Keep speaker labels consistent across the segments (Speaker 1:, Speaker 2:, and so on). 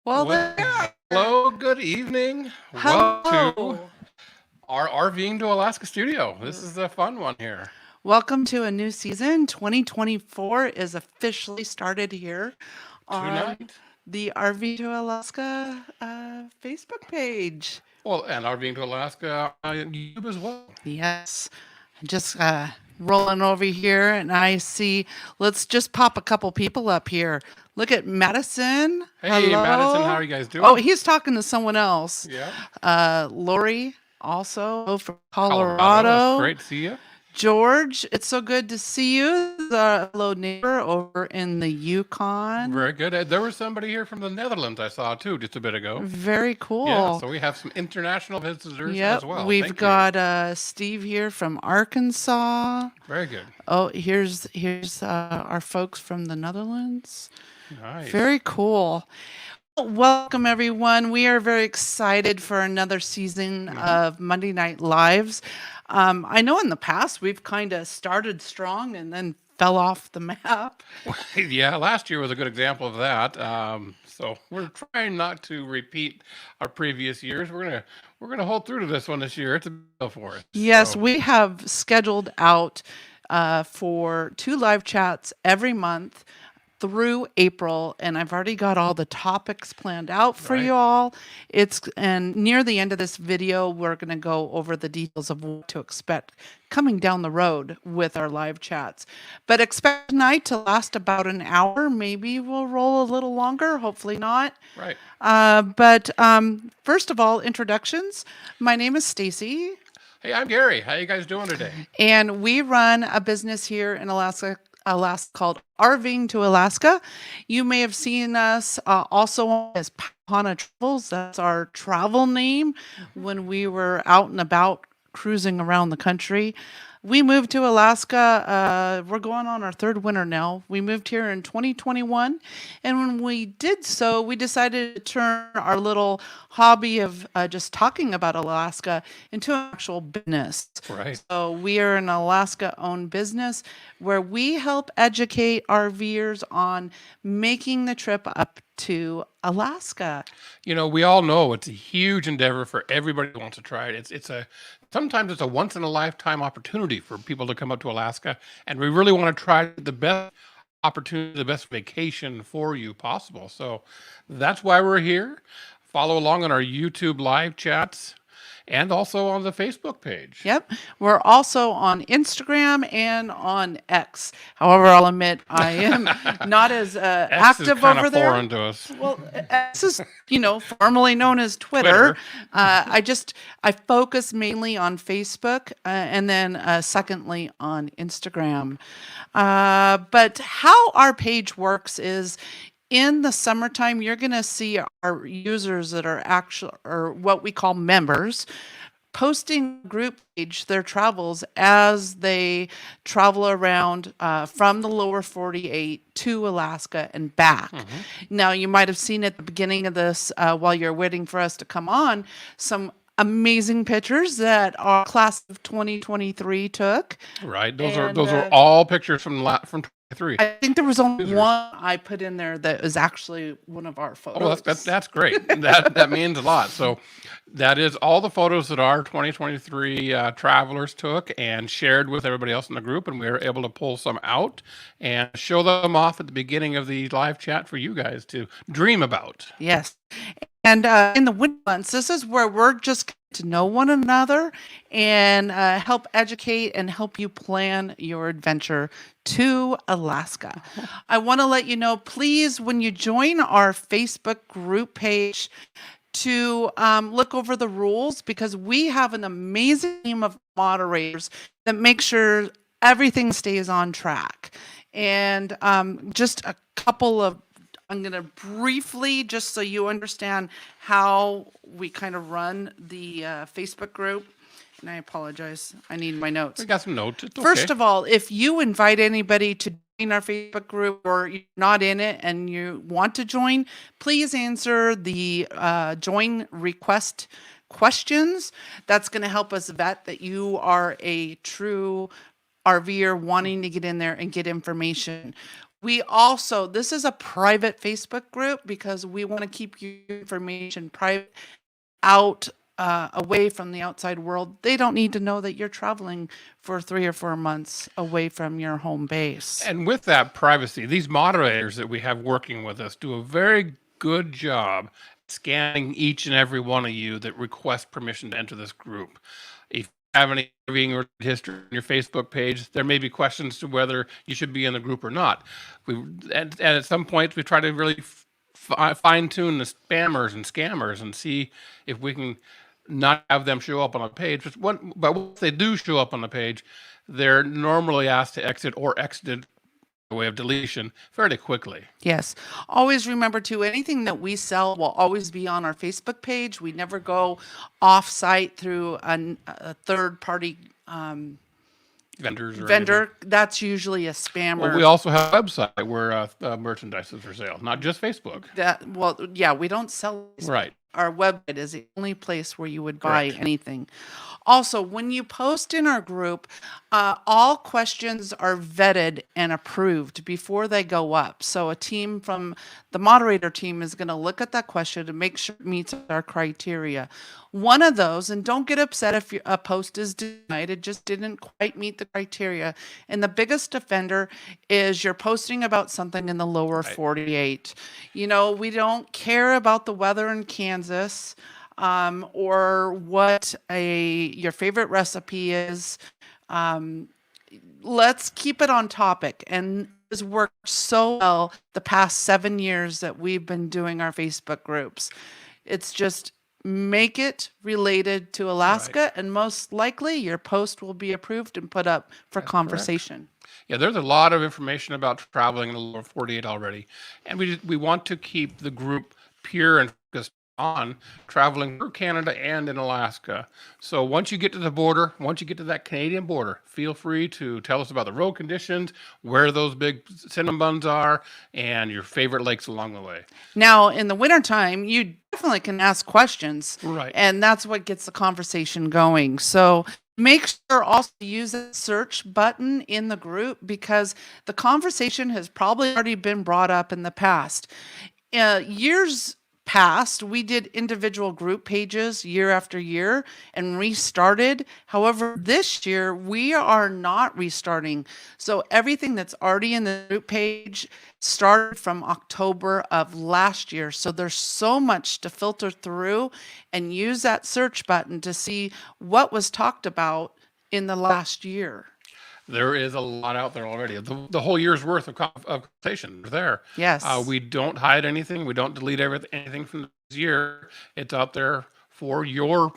Speaker 1: Well,
Speaker 2: Well,
Speaker 1: there.
Speaker 2: hello, good evening. Welcome to
Speaker 1: Hello.
Speaker 2: our RVing to Alaska studio. This is a fun one here.
Speaker 1: Welcome to a new season. 2024 is officially started here on
Speaker 2: Tonight,
Speaker 1: the RV to Alaska Facebook page.
Speaker 2: well, and RVing to Alaska on YouTube as well.
Speaker 1: Yes. Just rolling over here, and I see, let's just pop a couple people up here. Look at Madison.
Speaker 2: Hey, Madison, how
Speaker 1: Hello.
Speaker 2: are you guys
Speaker 1: Oh,
Speaker 2: doing?
Speaker 1: he's talking to someone else.
Speaker 2: Yeah,
Speaker 1: Lori, also from
Speaker 2: Colorado. That's
Speaker 1: Colorado.
Speaker 2: great to see you.
Speaker 1: George, it's so good to see you. Hello, neighbor over in the Yukon.
Speaker 2: Very good. There was somebody here from the Netherlands I saw too just a bit ago.
Speaker 1: Very
Speaker 2: Yeah,
Speaker 1: cool.
Speaker 2: so we have some international visitors as
Speaker 1: Yep,
Speaker 2: well.
Speaker 1: we've
Speaker 2: Thank you.
Speaker 1: got Steve here from Arkansas.
Speaker 2: Very good.
Speaker 1: Oh, here's our folks from the Netherlands.
Speaker 2: Nice.
Speaker 1: Very cool. Welcome, everyone. We are very excited for another season of Monday Night Lives. I know in the past we've kind of started strong and then fell off the map.
Speaker 2: Yeah, last year was a good example of that. So we're trying not to repeat our previous years. We're gonna hold through to this one this year. It's a big deal for us.
Speaker 1: Yes,
Speaker 2: So
Speaker 1: we have scheduled out for 2 live chats every month through April, and I've already got all the topics planned out for
Speaker 2: right,
Speaker 1: you all. And near the end of this video, we're going to go over the details of what to expect coming down the road with our live chats. But expect tonight to last about an hour. Maybe we'll roll a little longer. Hopefully not.
Speaker 2: right.
Speaker 1: But first of all, introductions. My name is Stacy.
Speaker 2: Hey, I'm Gary. How you guys doing today?
Speaker 1: And we run a business here in Alaska called RVing to Alaska. You may have seen us also as Pana Travels. That's our travel name when we were out and about cruising around the country. We moved to Alaska. We're going on our third winter now. We moved here in 2021. And when we did so, we decided to turn our little hobby of just talking about Alaska into an actual business.
Speaker 2: Right.
Speaker 1: So we are an Alaska owned business where we help educate RVers on making the trip up to Alaska.
Speaker 2: You know, we all know it's a huge endeavor for everybody who wants to try it. Sometimes it's a once in a lifetime opportunity for people to come up to Alaska, and we really want to try the best opportunity, the best vacation for you possible. So that's why we're here. Follow along on our YouTube live chats and also on the Facebook page.
Speaker 1: Yep. We're also on Instagram and on X. However, I'll admit I am not as
Speaker 2: X is
Speaker 1: active
Speaker 2: kind
Speaker 1: over
Speaker 2: of
Speaker 1: there.
Speaker 2: foreign to us.
Speaker 1: Well, X is, formerly known as Twitter.
Speaker 2: Twitter.
Speaker 1: I focus mainly on Facebook and then secondly on Instagram. But how our page works is in the summertime, you're going to see our users that are actual or what we call members posting group page their travels as they travel around from the lower 48 to Alaska and back. Now, you might have seen at the beginning of this while you're waiting for us to come on some amazing pictures that our class of 2023 took.
Speaker 2: Right.
Speaker 1: And
Speaker 2: Those are all pictures from 23.
Speaker 1: I think there was only
Speaker 2: Users.
Speaker 1: one I put in there that was actually one of our
Speaker 2: Oh,
Speaker 1: photos.
Speaker 2: that's great. That means a lot. So that is all the photos that our 2023 travelers took and shared with everybody else in the group, and we were able to pull some out and show them off at the beginning of the live chat for you guys to dream about.
Speaker 1: Yes. And in the winter months, this is where we're just getting to know one another and help educate and help you plan your adventure to Alaska. I want to let you know, please, when you join our Facebook group page, to look over the rules because we have an amazing team of moderators that make sure everything stays on track. And just a couple of I'm going to briefly, just so you understand how we kind of run the Facebook group. And I apologize. I need my notes.
Speaker 2: We got some notes. It's okay.
Speaker 1: First of all, if you invite anybody to join our Facebook group or you're not in it and you want to join, please answer the join request questions. That's going to help us vet that you are a true RVer wanting to get in there and get information. We also, this is a private Facebook group because we want to keep your information private, out, away from the outside world. They don't need to know that you're traveling for 3 or 4 months away from your home base.
Speaker 2: And with that privacy, these moderators that we have working with us do a very good job scanning each and every one of you that request permission to enter this group. If you have any RVing history on your Facebook page, there may be questions to whether you should be in the group or not. And at some point, we try to really fine tune the spammers and scammers and see if we can not have them show up on a page. But once they do show up on the page, they're normally asked to exit or exited by way of deletion fairly quickly.
Speaker 1: Yes. Always remember too, anything that we sell will always be on our Facebook page. We never go off site through a third party
Speaker 2: Vendors or
Speaker 1: vendor.
Speaker 2: anything.
Speaker 1: That's usually a spammer.
Speaker 2: Well, we also have a website where merchandise is for sale, not just Facebook.
Speaker 1: We don't sell.
Speaker 2: Right.
Speaker 1: Our website is the only place where you would buy
Speaker 2: Correct.
Speaker 1: anything. Also, when you post in our group, all questions are vetted and approved before they go up. So a team from the moderator team is going to look at that question to make sure it meets our criteria. One of those, and don't get upset if a post is denied, it just didn't quite meet the criteria. And the biggest offender is you're posting about something in the lower 48. You know, we don't care about the weather in Kansas, or what your favorite recipe is. Let's keep it on topic. And it's worked so well the past 7 years that we've been doing our Facebook groups. It's just make it related to Alaska, and most likely your post will be approved and put up for conversation.
Speaker 2: Yeah, there's a lot of information about traveling in the lower 48 already. And we want to keep the group pure and focused on traveling through Canada and in Alaska. So once you get to the border, once you get to that Canadian border, feel free to tell us about the road conditions, where those big cinnamon buns are, and your favorite lakes along the way.
Speaker 1: Now, in the wintertime, you definitely can ask questions.
Speaker 2: Right.
Speaker 1: And that's what gets the conversation going. So make sure also to use the search button in the group, because the conversation has probably already been brought up in the past. Years past, we did individual group pages year after year and restarted. However, this year we are not restarting. So everything that's already in the group page started from October of last year. So there's so much to filter through, and use that search button to see what was talked about in the last year.
Speaker 2: There is a lot out there already. The whole year's worth of conversation is there.
Speaker 1: Yes.
Speaker 2: We don't hide anything. We don't delete anything from this year. It's out there for your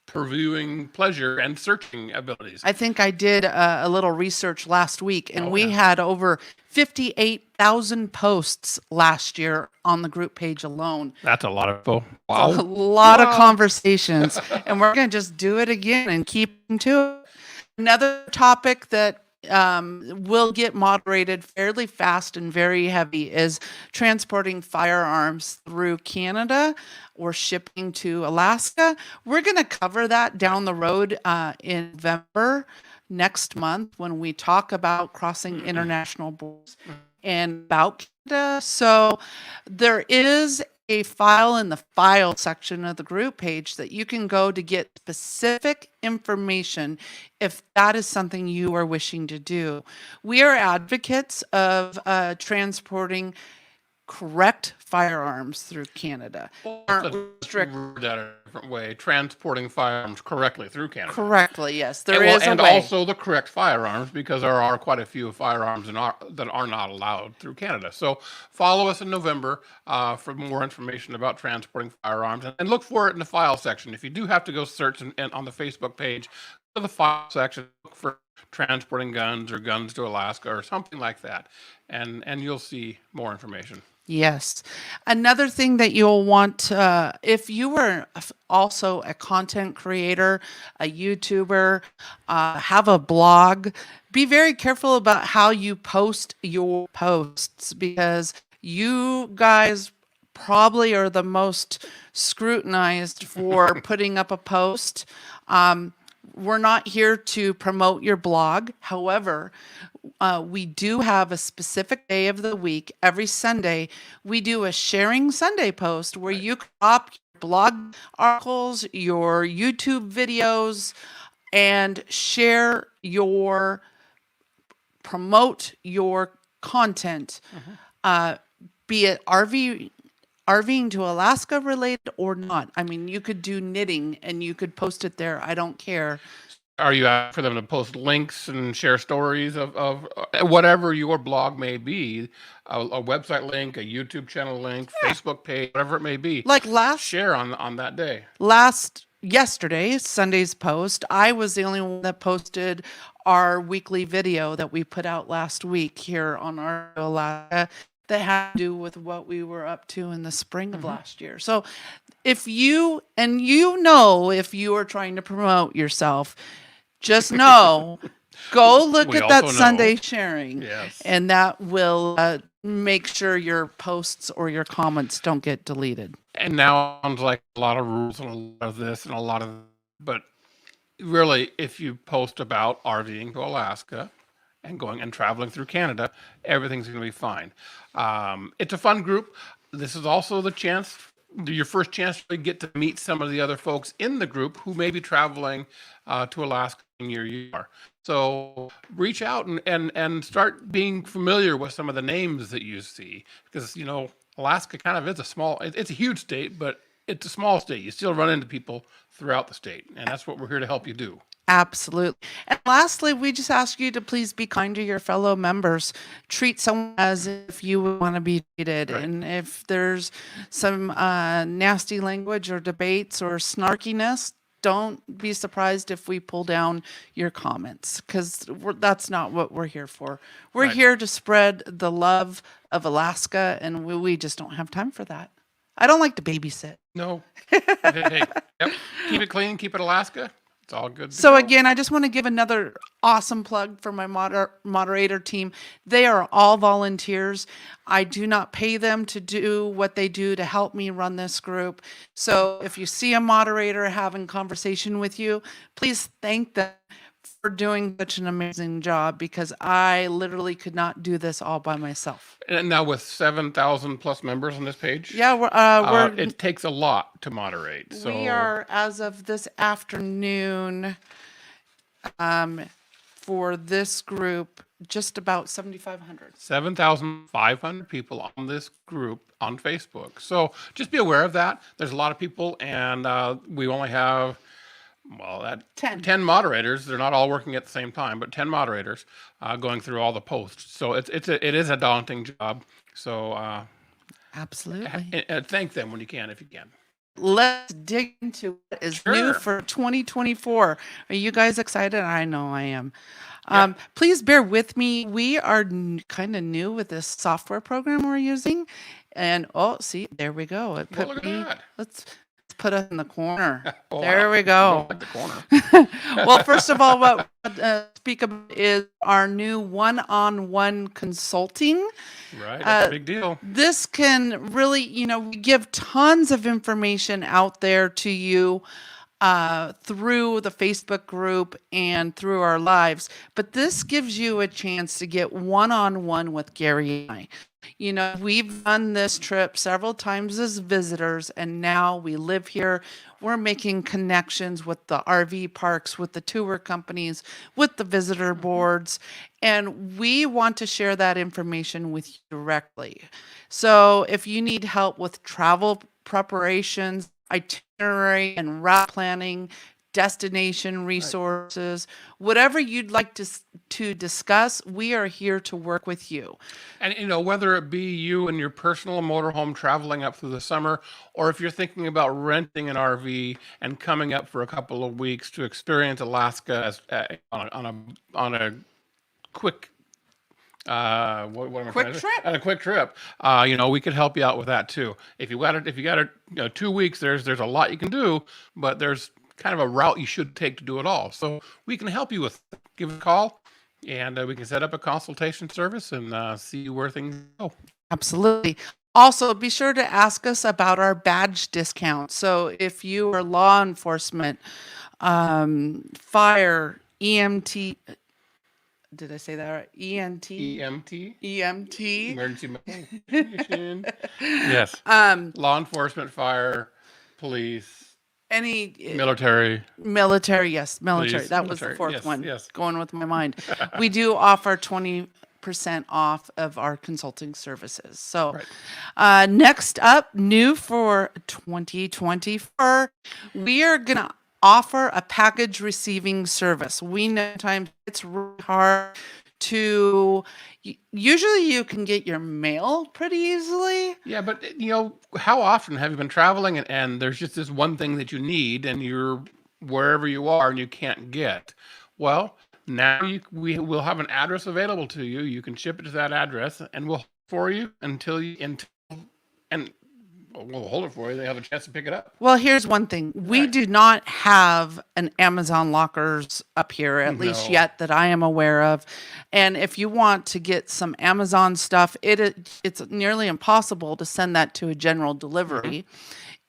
Speaker 2: previewing pleasure and searching abilities.
Speaker 1: I think I did a little research last week, and we had over 58,000 posts last year on the group page alone.
Speaker 2: That's a lot of info.
Speaker 1: A lot of conversations, and we're going to just do it again and keep to it. Another topic that will get moderated fairly fast and very heavy is transporting firearms through Canada or shipping to Alaska. We're going to cover that down the road in November next month when we talk about crossing international borders and about Canada. So there is a file in the file section of the group page that you can go to get specific information if that is something you are wishing to do. We are advocates of transporting correct firearms through Canada.
Speaker 2: Strict that a different way, transporting firearms correctly through Canada.
Speaker 1: Correctly, yes. There is a way.
Speaker 2: And also the correct firearms, because there are quite a few firearms that are not allowed through Canada. So follow us in November for more information about transporting firearms, and look for it in the file section. If you do have to go search on the Facebook page, go to the file section, look for transporting guns or guns to Alaska or something like that, and you'll see more information.
Speaker 1: Yes. Another thing that you'll want, if you were also a content creator, a YouTuber, have a blog, be very careful about how you post your posts, because you guys probably are the most scrutinized for putting up a post. we're not here to promote your blog. However, we do have a specific day of the week. Every Sunday, we do a Sharing Sunday post where you can drop your blog articles, your YouTube videos, and promote your content, be it RVing to Alaska related or not. I mean, you could do knitting and you could post it there. I don't care.
Speaker 2: Are you out for them to post links and share stories of whatever your blog may be, a website link, a YouTube channel link, Facebook page, whatever it may be?
Speaker 1: Like
Speaker 2: share on that day.
Speaker 1: Yesterday, Sunday's post, I was the only one that posted our weekly video that we put out last week here on our Alaska that had to do with what we were up to in the spring of last year. So if you are trying to promote yourself, just know, go look at that Sunday sharing.
Speaker 2: Yes.
Speaker 1: And that will make sure your posts or your comments don't get deleted.
Speaker 2: And now sounds like a lot of rules and a lot of this and a lot of, but really, if you post about RVing to Alaska and going and traveling through Canada, everything's going to be fine. It's a fun group. This is also your first chance to get to meet some of the other folks in the group who may be traveling to Alaska near you are. So reach out and start being familiar with some of the names that you see, because Alaska kind of is it's a huge state, but it's a small state. You still run into people throughout the state, and that's what we're here to help you do.
Speaker 1: Absolutely. And lastly, we just ask you to please be kind to your fellow members. Treat someone as if you would want to be treated.
Speaker 2: Right.
Speaker 1: And if there's some nasty language or debates or snarkiness, don't be surprised if we pull down your comments, because that's not what we're here for. We're here to spread the love of Alaska, and we just don't have time for that. I don't like to babysit.
Speaker 2: No. Hey. Yep. Keep it clean. Keep it Alaska. It's all good.
Speaker 1: So again, I just want to give another awesome plug for my moderator team. They are all volunteers. I do not pay them to do what they do to help me run this group. So if you see a moderator having conversation with you, please thank them for doing such an amazing job, because I literally could not do this all by myself.
Speaker 2: And now with 7,000 plus members on this page,
Speaker 1: yeah,
Speaker 2: it takes a lot to moderate. So
Speaker 1: we are, as of this afternoon, for this group, just about 7,500.
Speaker 2: 7,500 people on this group on Facebook. So just be aware of that. There's a lot of people, and we only have 10 moderators. They're not all working at the same time, but 10 moderators going through all the posts. So it is a daunting job. So
Speaker 1: absolutely,
Speaker 2: thank them when you can, if you can.
Speaker 1: Let's dig into what is new for 2024. Are you guys excited? I know I am. Please bear with me. We are kind of new with this software program we're using. And see, there we go. It put
Speaker 2: look at
Speaker 1: me,
Speaker 2: that.
Speaker 1: let's put us in the corner.
Speaker 2: Oh,
Speaker 1: there
Speaker 2: wow.
Speaker 1: we go.
Speaker 2: Like the corner.
Speaker 1: Well, first of all, what we speak about is our new one-on-one consulting.
Speaker 2: Right, that's a big deal.
Speaker 1: This can really, we give tons of information out there to you through the Facebook group and through our lives. But this gives you a chance to get one-on-one with Gary and I. We've done this trip several times as visitors, and now we live here. We're making connections with the RV parks, with the tour companies, with the visitor boards, and we want to share that information with you directly. So if you need help with travel preparations, itinerary and route planning, destination resources, whatever you'd like to discuss, we are here to work with you.
Speaker 2: And whether it be you and your personal motorhome traveling up through the summer, or if you're thinking about renting an RV and coming up for a couple of weeks to experience Alaska as on a quick
Speaker 1: quick trip.
Speaker 2: On a quick trip, we could help you out with that too. If you got 2 weeks, there's a lot you can do, but there's kind of a route you should take to do it all. So we can help you with it. Give us a call, and we can set up a consultation service and see where things go.
Speaker 1: Absolutely. Also, be sure to ask us about our badge discount. So if you are law enforcement, fire, EMT. Did I say that right?
Speaker 2: EMT,
Speaker 1: EMT.
Speaker 2: emergency medical communication. Yes. Law enforcement, fire, police,
Speaker 1: Any
Speaker 2: military.
Speaker 1: military, yes, military.
Speaker 2: Police,
Speaker 1: That was the
Speaker 2: military.
Speaker 1: fourth
Speaker 2: Yes,
Speaker 1: one.
Speaker 2: yes.
Speaker 1: Going with my mind. We do offer 20% off of our consulting services. So,
Speaker 2: Right.
Speaker 1: next up, new for 2024, we are going to offer a package receiving service. We know times it's really hard to, usually you can get your mail pretty easily.
Speaker 2: Yeah, but how often have you been traveling and there's just this one thing that you need and you're wherever you are and you can't get? Well, now we will have an address available to you. You can ship it to that address and we'll hold it for you until and we'll hold it for you. They have a chance to pick it up.
Speaker 1: Well, here's one thing. We
Speaker 2: Right.
Speaker 1: do not have an Amazon lockers up here, at least
Speaker 2: No.
Speaker 1: yet that I am aware of. And if you want to get some Amazon stuff, it's nearly impossible to send that to a general delivery.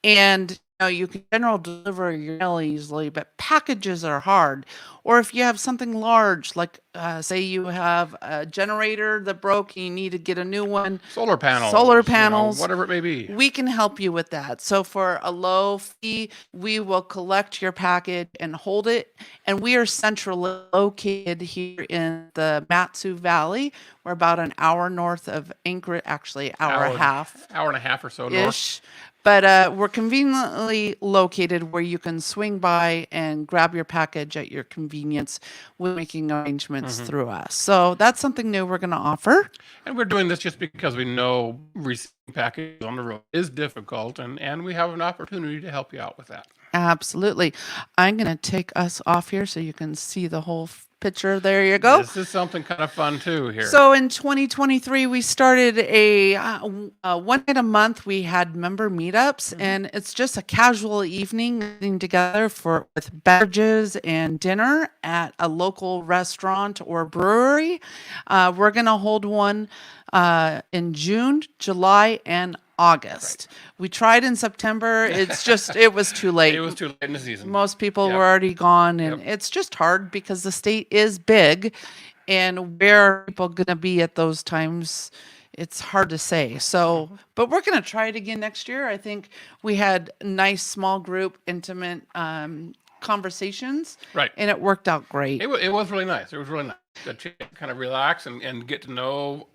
Speaker 1: And you can general deliver your mail easily, but packages are hard. Or if you have something large, like say you have a generator that broke and you need to get a new one,
Speaker 2: Solar panels.
Speaker 1: Solar panels.
Speaker 2: Whatever it may be.
Speaker 1: we can help you with that. So for a low fee, we will collect your package and hold it. And we are centrally located here in the Matsu Valley. We're about an hour north of Anchorage, actually hour and a half
Speaker 2: Hour and a half or so north.
Speaker 1: ish. But we're conveniently located where you can swing by and grab your package at your convenience with making arrangements through us. So that's something new we're going to offer.
Speaker 2: And we're doing this just because we know receiving packages on the road is difficult, and we have an opportunity to help you out with that.
Speaker 1: Absolutely. I'm going to take us off here so you can see the whole picture. There you go.
Speaker 2: This is something kind of fun too here.
Speaker 1: So in 2023, we started a one night a month. We had member meetups, and it's just a casual evening getting together with beverages and dinner at a local restaurant or brewery. We're going to hold one in June, July, and August. We tried in September. It was too late.
Speaker 2: It was too late in the season.
Speaker 1: Most people
Speaker 2: Yep.
Speaker 1: were already gone, and
Speaker 2: Yep.
Speaker 1: it's just hard because the state is big, and where are people going to be at those times? It's hard to say. So, but we're going to try it again next year. I think we had nice small group, intimate conversations,
Speaker 2: Right.
Speaker 1: and it worked out great.
Speaker 2: It was really nice. It was really nice to kind of relax and get to know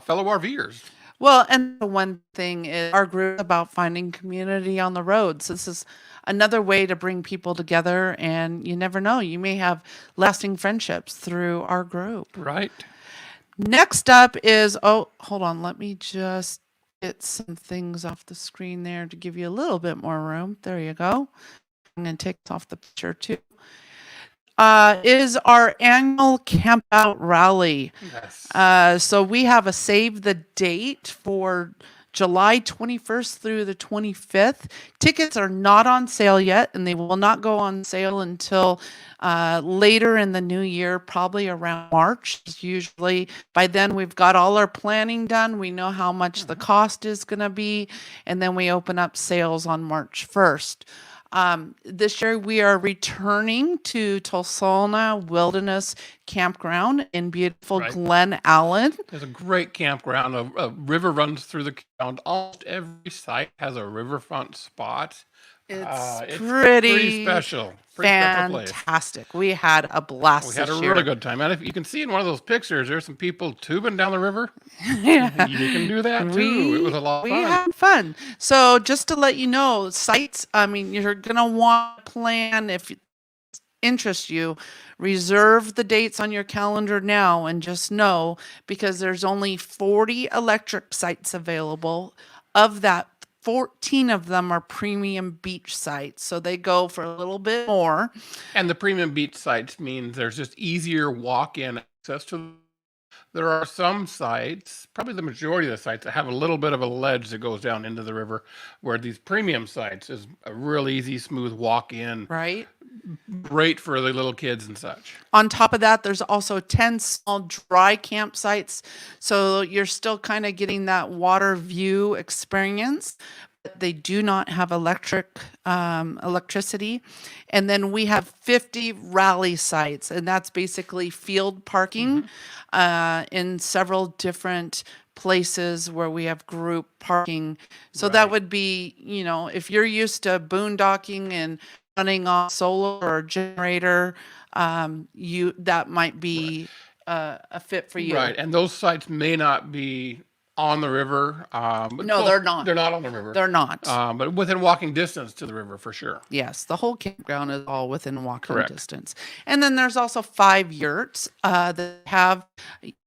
Speaker 2: fellow RVers.
Speaker 1: Well, and the one thing is our group is about finding community on the roads. This is another way to bring people together, and you never know, you may have lasting friendships through our group.
Speaker 2: Right.
Speaker 1: Next up is, oh, hold on, let me just get some things off the screen there to give you a little bit more room. There you go. I'm going to take this off the picture too. Is our annual campout rally.
Speaker 2: Yes.
Speaker 1: So we have a save the date for July 21st through the 25th. Tickets are not on sale yet, and they will not go on sale until later in the new year, probably around March. Usually by then we've got all our planning done. We know how much the cost is going to be, and then we open up sales on March 1st. This year we are returning to Tulsona Wilderness Campground in beautiful
Speaker 2: Right.
Speaker 1: Glen Allen.
Speaker 2: There's a great campground. A river runs through the campground. Almost every site has a riverfront spot.
Speaker 1: It's
Speaker 2: Pretty
Speaker 1: pretty
Speaker 2: special. Pretty special place.
Speaker 1: fantastic. We had a blast
Speaker 2: We had a
Speaker 1: this
Speaker 2: really
Speaker 1: year.
Speaker 2: good time. And if you can see in one of those pictures, there's some people tubing down the river.
Speaker 1: Yeah.
Speaker 2: You can do that too. It was a lot of
Speaker 1: We
Speaker 2: fun.
Speaker 1: had fun. So just to let you know, sites, I mean, you're going to want to plan if it interests you, reserve the dates on your calendar now and just know because there's only 40 electric sites available. Of that, 14 of them are premium beach sites. So they go for a little bit more.
Speaker 2: And the premium beach sites means there's just easier walk-in access to them. There are some sites, probably the majority of the sites, that have a little bit of a ledge that goes down into the river, where these premium sites is a real easy, smooth walk-in,
Speaker 1: Right.
Speaker 2: great for the little kids and such.
Speaker 1: On top of that, there's also 10 small dry campsites. So you're still kind of getting that water view experience. they do not have electricity. And then we have 50 rally sites, and that's basically field parking in several different places where we have group parking. So that
Speaker 2: Right.
Speaker 1: would be, if you're used to boondocking and running on solar or generator, that might be a fit for you.
Speaker 2: Right, and those sites may not be on the river. But
Speaker 1: No, they're not.
Speaker 2: They're not on the river.
Speaker 1: They're not.
Speaker 2: But within walking distance to the river for sure.
Speaker 1: Yes, the whole campground is all within walking
Speaker 2: Correct.
Speaker 1: distance. And then there's also 5 yurts that have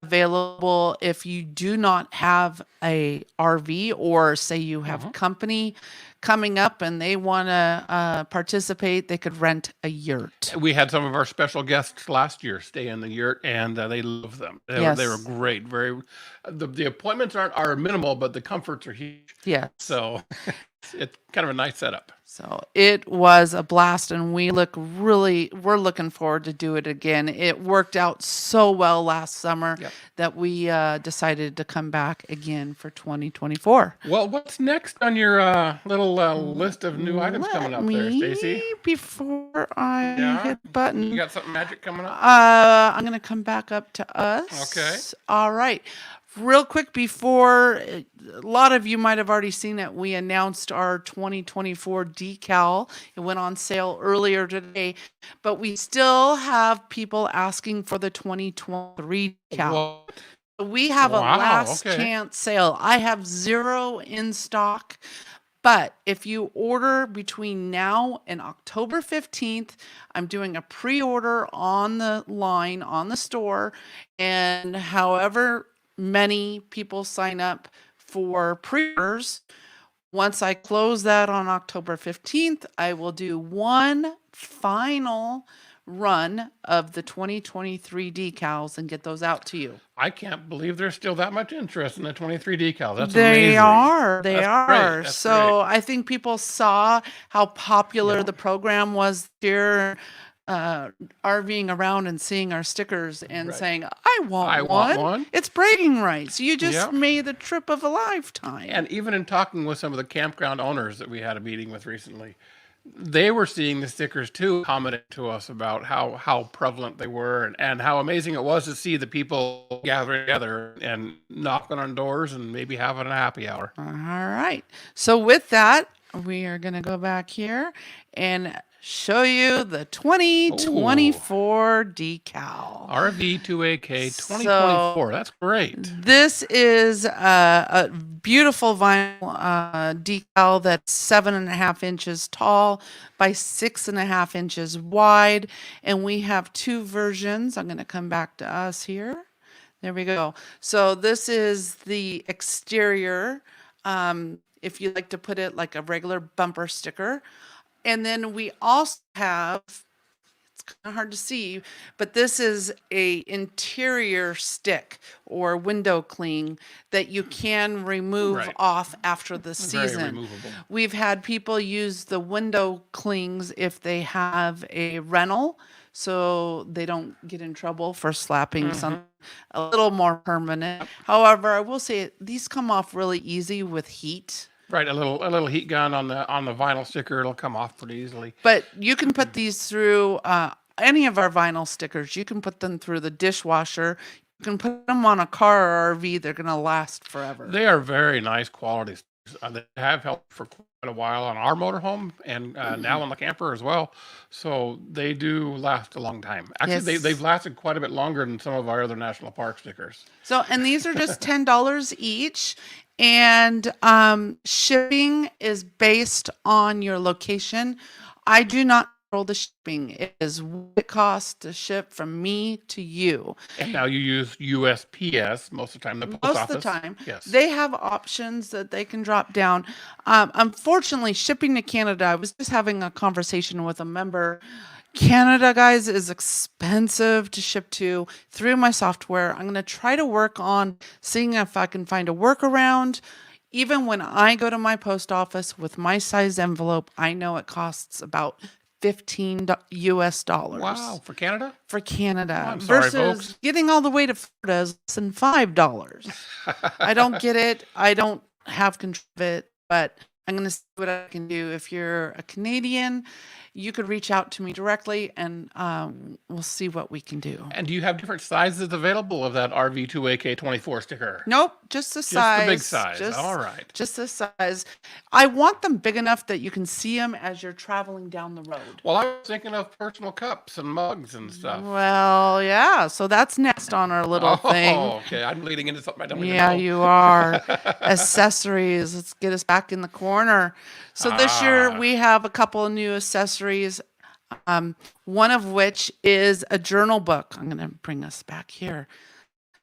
Speaker 1: available if you do not have a RV, or say you have company coming up and they want to participate, they could rent a yurt.
Speaker 2: We had some of our special guests last year stay in the yurt, and they love them. They were
Speaker 1: Yes.
Speaker 2: great. The appointments are minimal, but the comforts are huge.
Speaker 1: Yes.
Speaker 2: So it's kind of a nice setup.
Speaker 1: So it was a blast, and we're looking forward to do it again. It worked out so well last summer that we decided to come back again for 2024.
Speaker 2: Well, what's next on your little list of new items coming up there, Stacy?
Speaker 1: Before I hit the button,
Speaker 2: You got something magic coming up?
Speaker 1: I'm going to come back up to us.
Speaker 2: Okay.
Speaker 1: All right. Real quick before, a lot of you might have already seen it. We announced our 2024 decal. It went on sale earlier today, but we still have people asking for the 2023 decal.
Speaker 2: What?
Speaker 1: We have a
Speaker 2: Wow,
Speaker 1: last
Speaker 2: okay.
Speaker 1: chance sale. I have 0 in stock, but if you order between now and October 15th, I'm doing a pre-order on the line, on the store, and however many people sign up for pre-orders, once I close that on October 15th, I will do one final run of the 2023 decals and get those out to you.
Speaker 2: I can't believe there's still that much interest in the 23 decal. That's
Speaker 1: They
Speaker 2: amazing.
Speaker 1: are. They
Speaker 2: That's
Speaker 1: are.
Speaker 2: great. That's
Speaker 1: So I think people saw how popular the program was here, RVing around and seeing our stickers and
Speaker 2: Right.
Speaker 1: saying, I want
Speaker 2: one.
Speaker 1: It's bragging rights. You just
Speaker 2: Yep.
Speaker 1: made the trip of a lifetime.
Speaker 2: And even in talking with some of the campground owners that we had a meeting with recently, they were seeing the stickers too, commenting to us about how prevalent they were, and how amazing it was to see the people gathering together and knocking on doors and maybe having a happy hour.
Speaker 1: All right. So with that, we are going to go back here and show you the 2024 decal.
Speaker 2: RV2AK 2024. That's great.
Speaker 1: This is a beautiful vinyl decal that's 7.5 inches tall by 6.5 inches wide. And we have 2 versions. I'm going to come back to us here. There we go. So this is the exterior. If you like to put it like a regular bumper sticker. And then we also have, it's kind of hard to see, but this is a interior stick or window cling that you can remove
Speaker 2: Right.
Speaker 1: off after the
Speaker 2: Very
Speaker 1: season.
Speaker 2: removable.
Speaker 1: We've had people use the window clings if they have a rental, so they don't get in trouble for slapping something a little more permanent. However, I will say these come off really easy with heat.
Speaker 2: Right, a little heat gun on the vinyl sticker. It'll come off pretty easily.
Speaker 1: But you can put these through any of our vinyl stickers. You can put them through the dishwasher. You can put them on a car or RV. They're going to last forever.
Speaker 2: They are very nice quality stickers. They have helped for quite a while on our motorhome, and now on the camper as well. So they do last a long time. Actually,
Speaker 1: Yes.
Speaker 2: they've lasted quite a bit longer than some of our other national park stickers.
Speaker 1: So, and these are just $10 each. And shipping is based on your location. I do not control the shipping. It is what it costs to ship from me to you.
Speaker 2: And now you use USPS most of the time. The post
Speaker 1: Most
Speaker 2: office.
Speaker 1: of the time,
Speaker 2: Yes.
Speaker 1: they have options that they can drop down. Unfortunately, shipping to Canada, I was just having a conversation with a member. Canada, guys, is expensive to ship to through my software. I'm going to try to work on seeing if I can find a workaround. Even when I go to my post office with my size envelope, I know it costs about $15 US.
Speaker 2: Wow, for Canada?
Speaker 1: For Canada,
Speaker 2: I'm sorry,
Speaker 1: versus
Speaker 2: folks.
Speaker 1: getting all the way to Florida is less than $5. I don't get it. I don't have control of it, but I'm going to see what I can do. If you're a Canadian, you could reach out to me directly, and we'll see what we can do.
Speaker 2: And do you have different sizes available of that RV2AK24 sticker?
Speaker 1: Nope, just the
Speaker 2: Just
Speaker 1: size.
Speaker 2: the big size. All right.
Speaker 1: Just the size. I want them big enough that you can see them as you're traveling down the road.
Speaker 2: Well, I was thinking of personal cups and mugs and stuff.
Speaker 1: Well, yeah. So that's next on our little thing.
Speaker 2: Oh, okay. I'm leading into something I don't even know.
Speaker 1: Yeah, you are. Accessories. Let's get us back in the corner. So this year we have a couple of new accessories. One of which is a journal book. I'm going to bring us back here.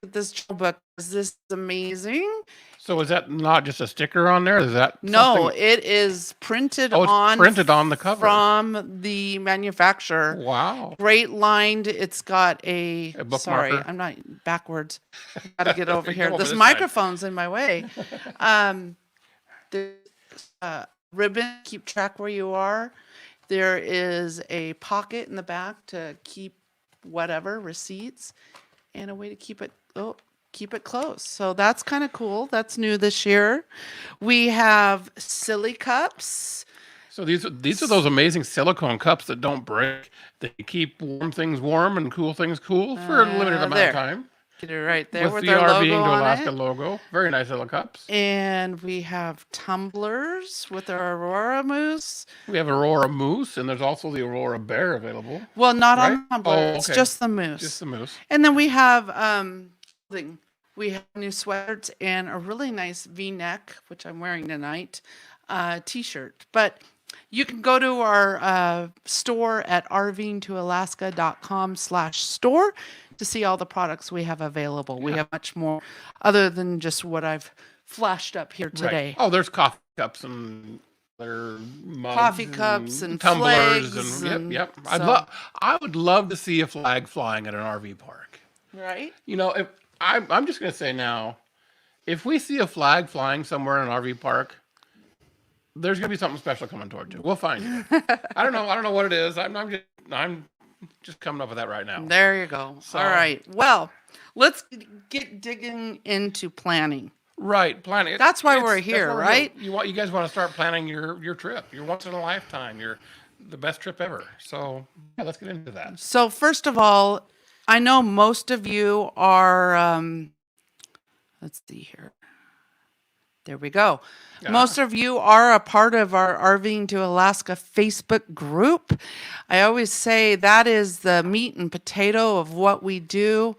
Speaker 1: This journal book is amazing.
Speaker 2: So is that not just a sticker on there? Is that
Speaker 1: No,
Speaker 2: something?
Speaker 1: it is printed
Speaker 2: Oh, it's
Speaker 1: on
Speaker 2: printed on the cover.
Speaker 1: from the manufacturer.
Speaker 2: Wow.
Speaker 1: Great lined. It's got a
Speaker 2: bookmarker?
Speaker 1: sorry, I'm not backwards. Got to get over here.
Speaker 2: Come over
Speaker 1: This
Speaker 2: this
Speaker 1: microphone's in my way. There's ribbon, keep track where you are. There is a pocket in the back to keep whatever receipts, and a way to keep it close. So that's kind of cool. That's new this year. We have silly cups.
Speaker 2: So these are those amazing silicone cups that don't break. They keep warm things warm and cool things cool for a limited amount
Speaker 1: there.
Speaker 2: of time.
Speaker 1: Get it right there with
Speaker 2: With the
Speaker 1: their
Speaker 2: RVing
Speaker 1: logo
Speaker 2: to
Speaker 1: on
Speaker 2: Alaska
Speaker 1: it.
Speaker 2: logo. Very nice little cups.
Speaker 1: And we have tumblers with our Aurora Moose.
Speaker 2: We have Aurora Moose, and there's also the Aurora Bear available.
Speaker 1: Well, not
Speaker 2: Right?
Speaker 1: on tumbler.
Speaker 2: Oh,
Speaker 1: It's
Speaker 2: okay.
Speaker 1: just the moose.
Speaker 2: Just the moose.
Speaker 1: And then we have we have new sweaters and a really nice V-neck, which I'm wearing tonight, t-shirt. But you can go to our store at rvingtoalaska.com/store to see all the products we have available. We have much more other than just what I've flashed up here today.
Speaker 2: Right. Oh, there's coffee cups and other mugs
Speaker 1: Coffee cups and
Speaker 2: tumblers
Speaker 1: flags
Speaker 2: and yep.
Speaker 1: and
Speaker 2: I would love to see a flag flying at an RV park.
Speaker 1: Right?
Speaker 2: You know, if I'm just going to say now, if we see a flag flying somewhere in an RV park, there's going to be something special coming towards you. We'll find you. I don't know what it is. I'm just coming up with that right now.
Speaker 1: There you go.
Speaker 2: So-
Speaker 1: All right. Well, let's get digging into planning.
Speaker 2: Right, planning.
Speaker 1: That's why we're
Speaker 2: That's
Speaker 1: here,
Speaker 2: why we're
Speaker 1: right?
Speaker 2: You guys want to start planning your trip. Your once in a lifetime. The best trip ever. So yeah, let's get into that.
Speaker 1: So first of all, I know most of you are, let's see here. There we go. Most of you are a part of our RVing to Alaska Facebook group. I always say that is the meat and potato of what we do,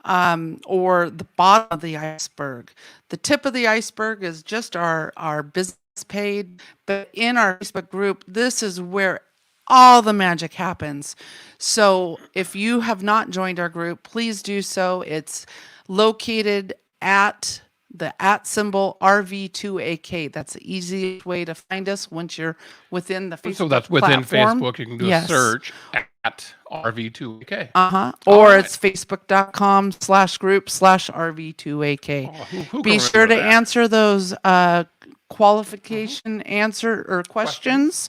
Speaker 1: or the bottom of the iceberg. The tip of the iceberg is just our business page, but in our Facebook group, this is where all the magic happens. So if you have not joined our group, please do so. It's located at the @ RV2AK. That's the easiest way to find us once you're within the Facebook
Speaker 2: So that's within
Speaker 1: platform.
Speaker 2: Facebook. You can do
Speaker 1: Yes.
Speaker 2: a search at RV2AK.
Speaker 1: Or
Speaker 2: right.
Speaker 1: it's facebook.com/group/RV2AK.
Speaker 2: Who
Speaker 1: Be
Speaker 2: can
Speaker 1: sure to
Speaker 2: remember that?
Speaker 1: answer those qualification answer or questions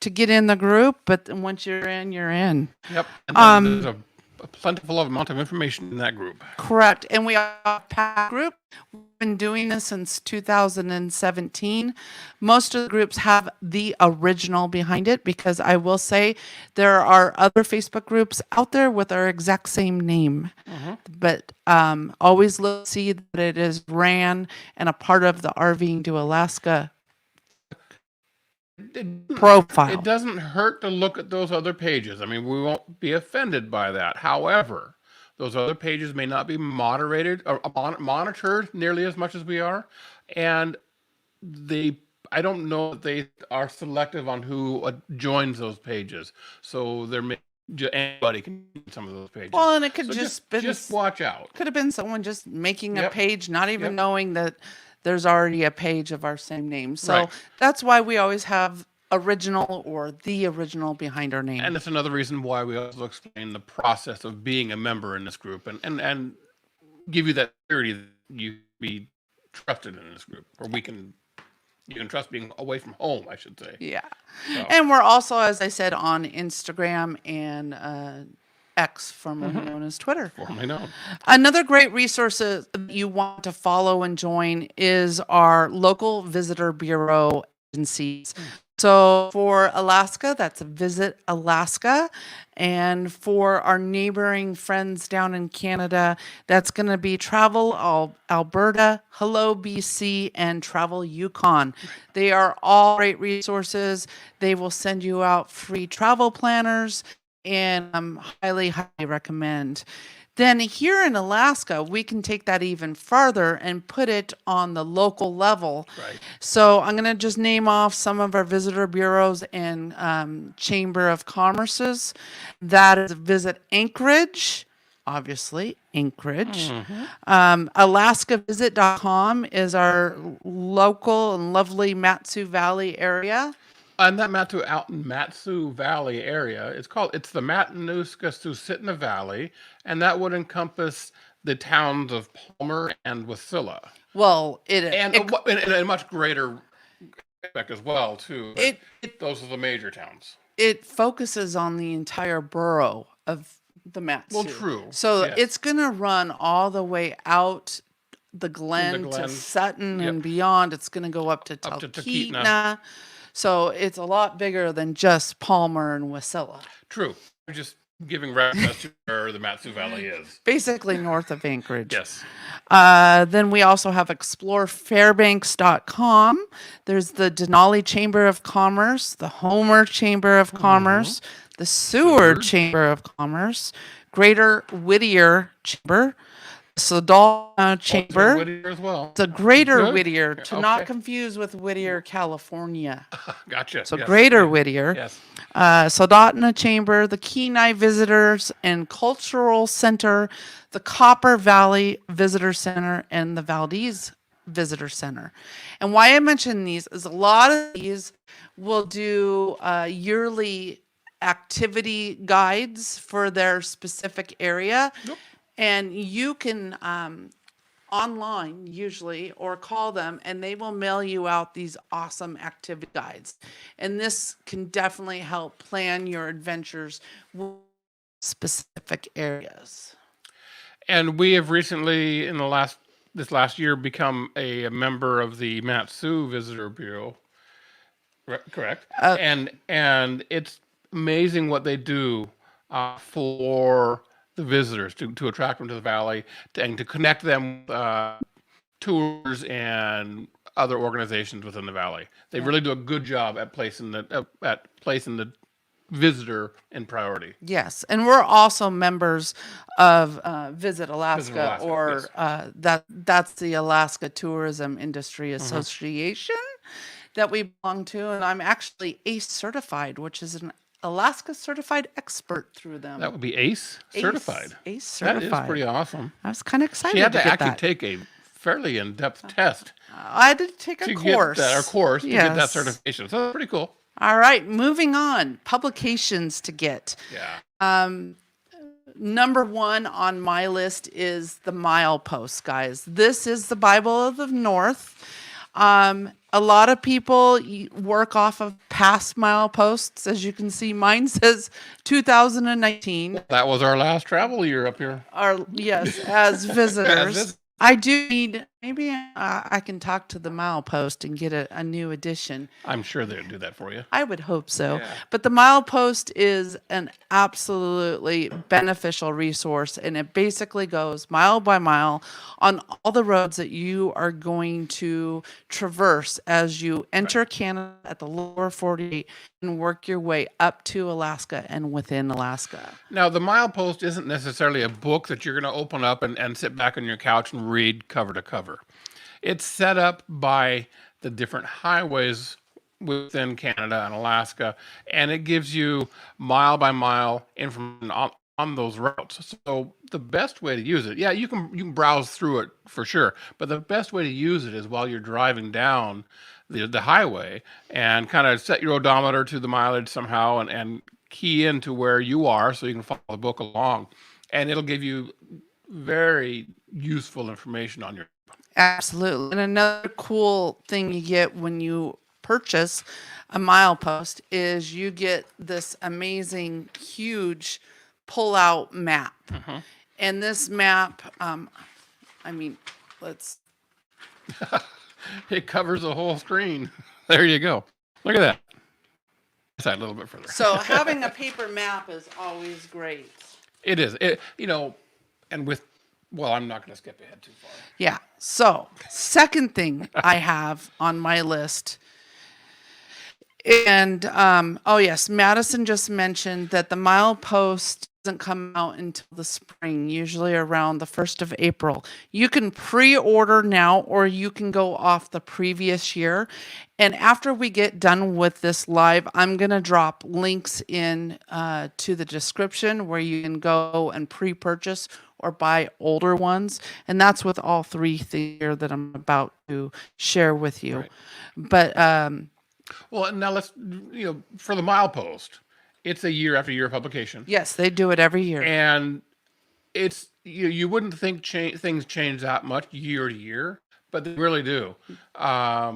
Speaker 1: to get in the group. But then once you're in, you're in.
Speaker 2: Yep. And then there's a plentiful amount of information in that group.
Speaker 1: Correct. And we have a PAC group. We've been doing this since 2017. Most of the groups have the original behind it, because I will say there are other Facebook groups out there with our exact same name. But always look see that it is ran and a part of the RVing to Alaska profile.
Speaker 2: It doesn't hurt to look at those other pages. I mean, we won't be offended by that. However, those other pages may not be moderated or monitored nearly as much as we are, and I don't know that they are selective on who joins those pages. So there may anybody can join some of those pages.
Speaker 1: Well, and it could
Speaker 2: So
Speaker 1: just
Speaker 2: watch out.
Speaker 1: could have been someone just making a
Speaker 2: Yep.
Speaker 1: page, not even
Speaker 2: Yep.
Speaker 1: knowing that there's already a page of our same name. So
Speaker 2: Right.
Speaker 1: that's why we always have original or the original behind our name.
Speaker 2: And it's another reason why we also explain the process of being a member in this group and give you that security that you be trusted in this group, or you can trust being away from home, I should say.
Speaker 1: Yeah.
Speaker 2: So,
Speaker 1: And we're also, as I said, on Instagram and X, formerly known as Twitter.
Speaker 2: formerly known.
Speaker 1: Another great resource that you want to follow and join is our local visitor bureau agencies. So for Alaska, that's Visit Alaska. And for our neighboring friends down in Canada, that's going to be Travel Alberta, Hello BC, and Travel Yukon. They are all great resources. They will send you out free travel planners, and highly, highly recommend. Then here in Alaska, we can take that even farther and put it on the local level.
Speaker 2: Right.
Speaker 1: So I'm going to just name off some of our visitor bureaus and Chamber of Commerce's. That is Visit Anchorage, obviously, Anchorage. AlaskaVisit.com is our local and lovely Matsu Valley area.
Speaker 2: And that out in Matsu Valley area, it's the Matanuska-Susitna Valley, and that would encompass the towns of Palmer and Wasilla.
Speaker 1: Well,
Speaker 2: And a much greater aspect as well, too. Those are the major towns.
Speaker 1: It focuses on the entire borough of the Matsu.
Speaker 2: Well, true.
Speaker 1: So
Speaker 2: yes.
Speaker 1: it's going to run all the way out the Glen to Sutton and beyond. It's going to go up to Talkeetna. So it's a lot bigger than just Palmer and Wasilla.
Speaker 2: True. I'm just giving reference to where the Matsu Valley is.
Speaker 1: Basically north of Anchorage.
Speaker 2: Yes.
Speaker 1: Then we also have explorefairbanks.com. There's the Denali Chamber of Commerce, the Homer Chamber of Commerce, the Seward Chamber of Commerce, Greater Whittier Chamber, Sedona Chamber.
Speaker 2: Whittier as well.
Speaker 1: The Greater Whittier, to not confuse with Whittier, California.
Speaker 2: Gotcha.
Speaker 1: So Greater Whittier.
Speaker 2: Yes.
Speaker 1: Soldotna Chamber, the Kenai Visitors and Cultural Center, the Copper Valley Visitor Center, and the Valdez Visitor Center. And why I mention these is a lot of these will do yearly activity guides for their specific area.
Speaker 2: Yep.
Speaker 1: And you can online usually or call them and they will mail you out these awesome activity guides. And this can definitely help plan your adventures with specific areas.
Speaker 2: And we have recently, in this last year, become a member of the Matsu Visitor Bureau. Correct. And it's amazing what they do for the visitors to attract them to the valley and to connect them with tours and other organizations within the valley. They really do a good job at placing the visitor in priority.
Speaker 1: Yes, and we're also members of Visit Alaska, or that's the Alaska Tourism Industry Association that we belong to, and I'm actually ACE certified, which is an Alaska certified expert through them.
Speaker 2: That would be ACE certified.
Speaker 1: ACE certified.
Speaker 2: That is pretty awesome.
Speaker 1: I was kind of excited.
Speaker 2: She had
Speaker 1: to
Speaker 2: actually
Speaker 1: that.
Speaker 2: take a fairly in-depth test.
Speaker 1: I did take a course.
Speaker 2: To get that certification. So that's pretty cool.
Speaker 1: All right, moving on. Publications to get.
Speaker 2: Yeah.
Speaker 1: Number one on my list is the Milepost, guys. This is the Bible of the North. A lot of people work off of past mileposts. As you can see, mine says 2019.
Speaker 2: That was our last travel year up here.
Speaker 1: Yes, as visitors. I do need, maybe I can talk to the Milepost and get a new edition.
Speaker 2: I'm sure they'll do that for you.
Speaker 1: I would hope so.
Speaker 2: Yeah.
Speaker 1: But the Milepost is an absolutely beneficial resource, and it basically goes mile by mile on all the roads that you are going to traverse as you enter Canada at the lower 48 and work your way up to Alaska and within Alaska.
Speaker 2: Now, the Milepost isn't necessarily a book that you're going to open up and sit back on your couch and read cover to cover. It's set up by the different highways within Canada and Alaska, and it gives you mile by mile information on those routes. So the best way to use it, you can browse through it for sure, but the best way to use it is while you're driving down the highway and kind of set your odometer to the mileage somehow and key into where you are so you can follow the book along, and it'll give you very useful information on your.
Speaker 1: Absolutely. And another cool thing you get when you purchase a Milepost is you get this amazing, huge pull-out map. And this map,
Speaker 2: It covers the whole screen. There you go. Look at that. Side a little bit further.
Speaker 1: So having a paper map is always great.
Speaker 2: It is. And with, well, I'm not going to skip ahead too far.
Speaker 1: Yeah. So, second thing I have on my list, and oh yes, Madison just mentioned that the milepost doesn't come out until the spring, usually around the 1st of April. You can pre-order now, or you can go off the previous year. And after we get done with this live, I'm going to drop links in to the description where you can go and pre-purchase or buy older ones. And that's with all three things here that I'm about to share with you.
Speaker 2: Right.
Speaker 1: But
Speaker 2: Well, now let's, for the milepost, it's a year after year publication.
Speaker 1: yes, they do it every year.
Speaker 2: And it's, you wouldn't think things change that much year to year, but they really do.
Speaker 1: Well,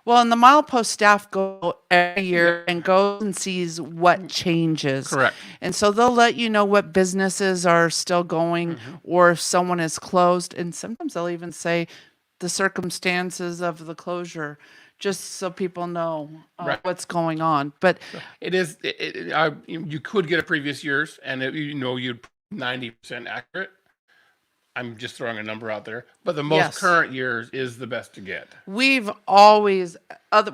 Speaker 1: and the milepost staff go every year and goes and sees what changes.
Speaker 2: Correct.
Speaker 1: And so they'll let you know what businesses are still going or if someone is closed. And sometimes they'll even say the circumstances of the closure, just so people know
Speaker 2: Right.
Speaker 1: what's going on. But
Speaker 2: It is, you could get a previous year's and you'd 90% accurate. I'm just throwing a number out there, but the most
Speaker 1: Yes.
Speaker 2: current years is the best to get.
Speaker 1: we've always,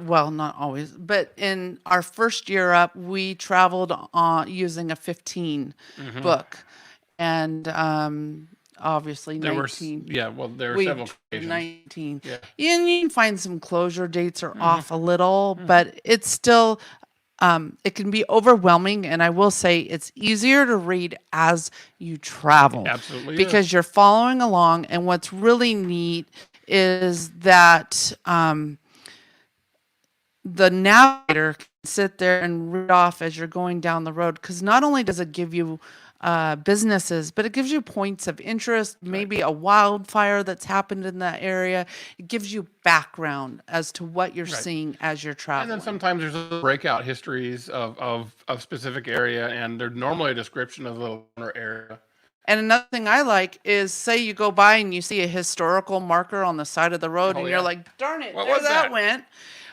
Speaker 1: well, not always, but in our first year up, we traveled using a 15 book. And obviously
Speaker 2: There were,
Speaker 1: 19.
Speaker 2: there were
Speaker 1: We
Speaker 2: several
Speaker 1: tried
Speaker 2: occasions.
Speaker 1: 19.
Speaker 2: Yeah.
Speaker 1: And you can find some closure dates are off a little, but it's still, it can be overwhelming. And I will say it's easier to read as you travel.
Speaker 2: Absolutely is.
Speaker 1: Because you're following along. And what's really neat is that the navigator can sit there and read off as you're going down the road. Because not only does it give you businesses, but it gives you points of interest, maybe a wildfire that's happened in that area. It gives you background as to what you're seeing as you're
Speaker 2: And
Speaker 1: traveling.
Speaker 2: then sometimes there's a breakout histories of specific area, and there's normally a description of the area.
Speaker 1: And another thing I like is, say you go by and you see a historical marker on the side of the road, and
Speaker 2: yeah.
Speaker 1: you're like, darn it,
Speaker 2: What
Speaker 1: there
Speaker 2: was that?
Speaker 1: went.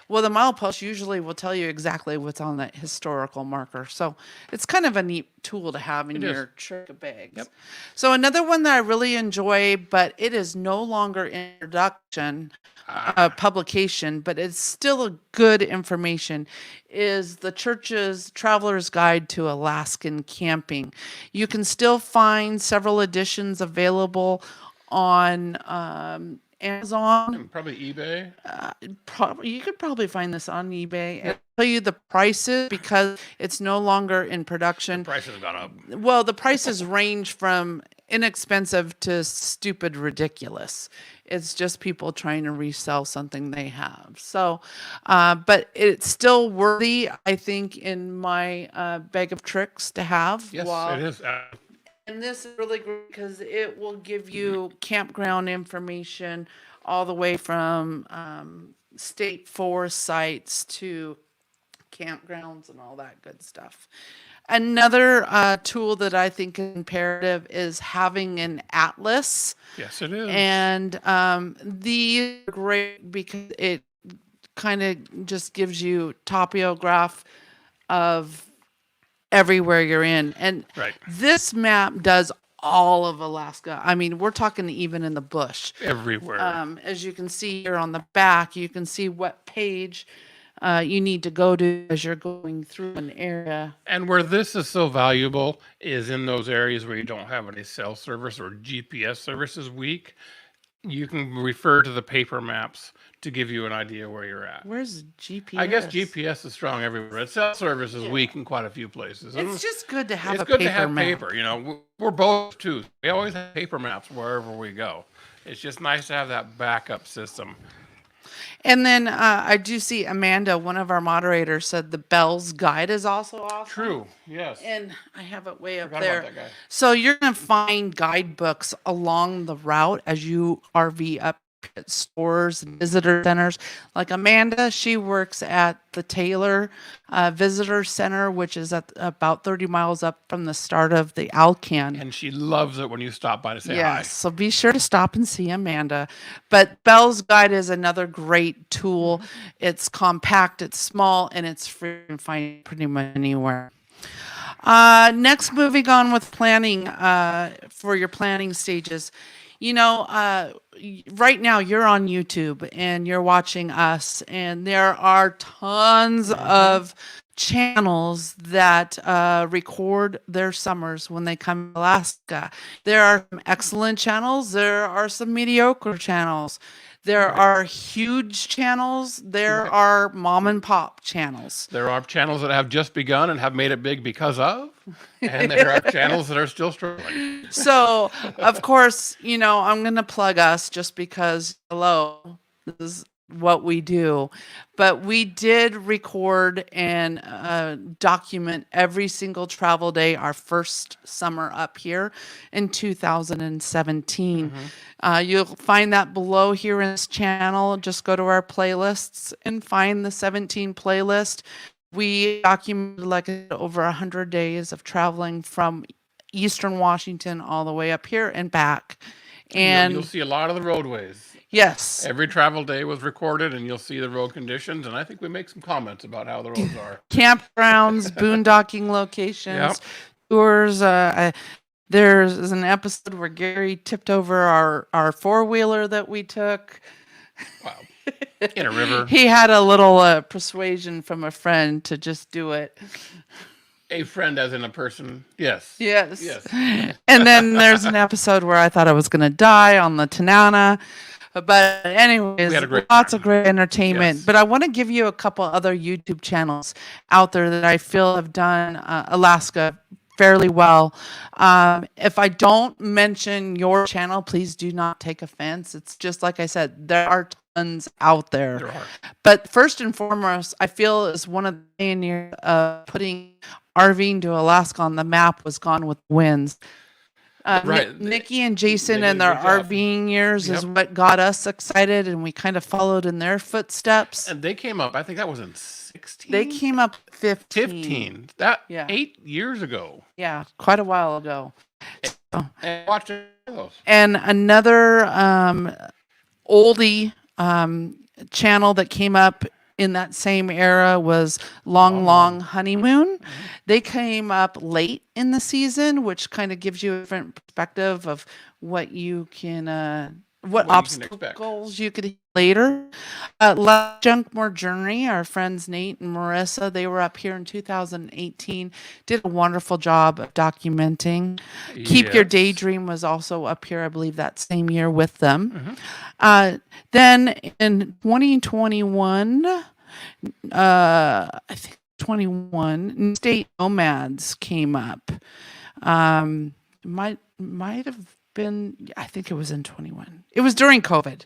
Speaker 1: Well, the milepost usually will tell you exactly what's on that historical marker. So it's kind of a neat tool to have in
Speaker 2: It is.
Speaker 1: your trick bags.
Speaker 2: Yep.
Speaker 1: So another one that I really enjoy, but it is no longer in production, publication, but it's still a good information, is the church's Traveler's Guide to Alaskan Camping. You can still find several editions available on Amazon.
Speaker 2: And probably eBay.
Speaker 1: You could probably find this on eBay and tell you the prices because it's no longer in production.
Speaker 2: Prices have gone up.
Speaker 1: Well, the prices range from inexpensive to stupid ridiculous. It's just people trying to resell something they have. So, but it's still worthy, I think, in my bag of tricks to have.
Speaker 2: Yes,
Speaker 1: while-
Speaker 2: it is.
Speaker 1: And this is really great because it will give you campground information all the way from state forest sites to campgrounds and all that good stuff. Another tool that I think is imperative is having an atlas.
Speaker 2: Yes, it is.
Speaker 1: And these are great because it kind of just gives you topograph of everywhere you're in. And
Speaker 2: Right.
Speaker 1: this map does all of Alaska. I mean, we're talking even in the bush.
Speaker 2: Everywhere.
Speaker 1: As you can see here on the back, you can see what page you need to go to as you're going through an area.
Speaker 2: And where this is so valuable is in those areas where you don't have any cell service or GPS service is weak. You can refer to the paper maps to give you an idea where you're at.
Speaker 1: Where's GPS?
Speaker 2: I guess GPS is strong everywhere. But cell service is weak in quite a few places.
Speaker 1: It's just good to have
Speaker 2: It's
Speaker 1: a
Speaker 2: good
Speaker 1: paper
Speaker 2: to have
Speaker 1: map.
Speaker 2: paper. We're both too. We always have paper maps wherever we go. It's just nice to have that backup system.
Speaker 1: And then I do see Amanda, one of our moderators, said the Bell's Guide is also awesome.
Speaker 2: True. Yes.
Speaker 1: And I have it way up
Speaker 2: Forgot
Speaker 1: there.
Speaker 2: about that guy.
Speaker 1: So you're going to find guidebooks along the route as you RV up at stores and visitor centers. Like Amanda, she works at the Taylor Visitor Center, which is at about 30 miles up from the start of the Alcan.
Speaker 2: And she loves it when you stop by to say
Speaker 1: Yes,
Speaker 2: hi.
Speaker 1: so be sure to stop and see Amanda. But Bell's Guide is another great tool. It's compact, it's small, and it's free and find pretty much anywhere. Next, moving on with planning for your planning stages. You know, right now you're on YouTube and you're watching us, and there are tons of channels that record their summers when they come to Alaska. There are some excellent channels. There are some mediocre channels. There are huge channels. There are mom and pop channels.
Speaker 2: There are channels that have just begun and have made it big because of, and there are channels that are still struggling.
Speaker 1: So, of course, you know, I'm going to plug us just because, hello, this is what we do. But we did record and document every single travel day our first summer up here in 2017. You'll find that below here in this channel. Just go to our playlists and find the 17 playlist. We documented like over 100 days of traveling from Eastern Washington all the way up here and back. And
Speaker 2: you'll see a lot of the roadways.
Speaker 1: yes,
Speaker 2: Every travel day was recorded, and you'll see the road conditions. And I think we make some comments about how the roads are.
Speaker 1: campgrounds, boondocking locations,
Speaker 2: Yep.
Speaker 1: tours. There's an episode where Gary tipped over our four-wheeler that we took.
Speaker 2: Wow. In a river.
Speaker 1: He had a little persuasion from a friend to just do it.
Speaker 2: A friend as in a person. Yes.
Speaker 1: Yes.
Speaker 2: Yes.
Speaker 1: And then there's an episode where I thought I was going to die on the Tanana. But anyways,
Speaker 2: We had a great
Speaker 1: lots
Speaker 2: time.
Speaker 1: of great entertainment.
Speaker 2: Yes.
Speaker 1: But I want to give you a couple other YouTube channels out there that I feel have done Alaska fairly well. If I don't mention your channel, please do not take offense. It's just like I said, there are tons out there.
Speaker 2: There are.
Speaker 1: But first and foremost, I feel is one of the pioneers of putting RVing to Alaska on the map was Gone with the Winds.
Speaker 2: Right.
Speaker 1: Nikki and Jason
Speaker 2: They
Speaker 1: and
Speaker 2: did a
Speaker 1: their
Speaker 2: good job.
Speaker 1: RVing years is
Speaker 2: Yep.
Speaker 1: what got us excited, and we kind of followed in their footsteps.
Speaker 2: And they came up, I think that was in 16?
Speaker 1: They came up 15.
Speaker 2: 15. That,
Speaker 1: Yeah.
Speaker 2: 8 years ago.
Speaker 1: Yeah, quite a while ago. So,
Speaker 2: And watched those.
Speaker 1: and another oldie channel that came up in that same era was Long Honeymoon. They came up late in the season, which kind of gives you a different perspective of what you can, what
Speaker 2: What you can
Speaker 1: obstacles you could hit later. Less Junk More Journey, our friends Nate and Marissa, they were up here in 2018, did a wonderful job of documenting. Keep Your
Speaker 2: Yes.
Speaker 1: Daydream was also up here, I believe, that same year with them.
Speaker 2: Mm-hmm.
Speaker 1: Then in 2021, I think 21, State Nomads came up. Might have been, I think it was in 21. It was during COVID.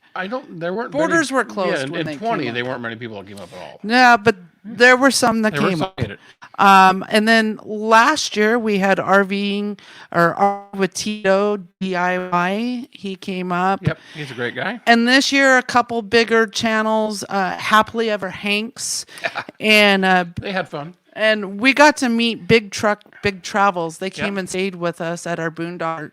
Speaker 2: There weren't
Speaker 1: Borders
Speaker 2: many,
Speaker 1: were closed
Speaker 2: in,
Speaker 1: when
Speaker 2: in
Speaker 1: they
Speaker 2: 20,
Speaker 1: came
Speaker 2: there
Speaker 1: up.
Speaker 2: weren't many people that came up at all.
Speaker 1: Yeah, but there were some that
Speaker 2: They were
Speaker 1: came up.
Speaker 2: excited.
Speaker 1: And then last year we had RVing or R with Tito DIY. He came up.
Speaker 2: Yep, he's a great guy.
Speaker 1: And this year, a couple bigger channels, Happily Ever Hanks, and
Speaker 2: They had fun.
Speaker 1: we got to meet Big Travels. They came
Speaker 2: Yep.
Speaker 1: and stayed with us at our boondocking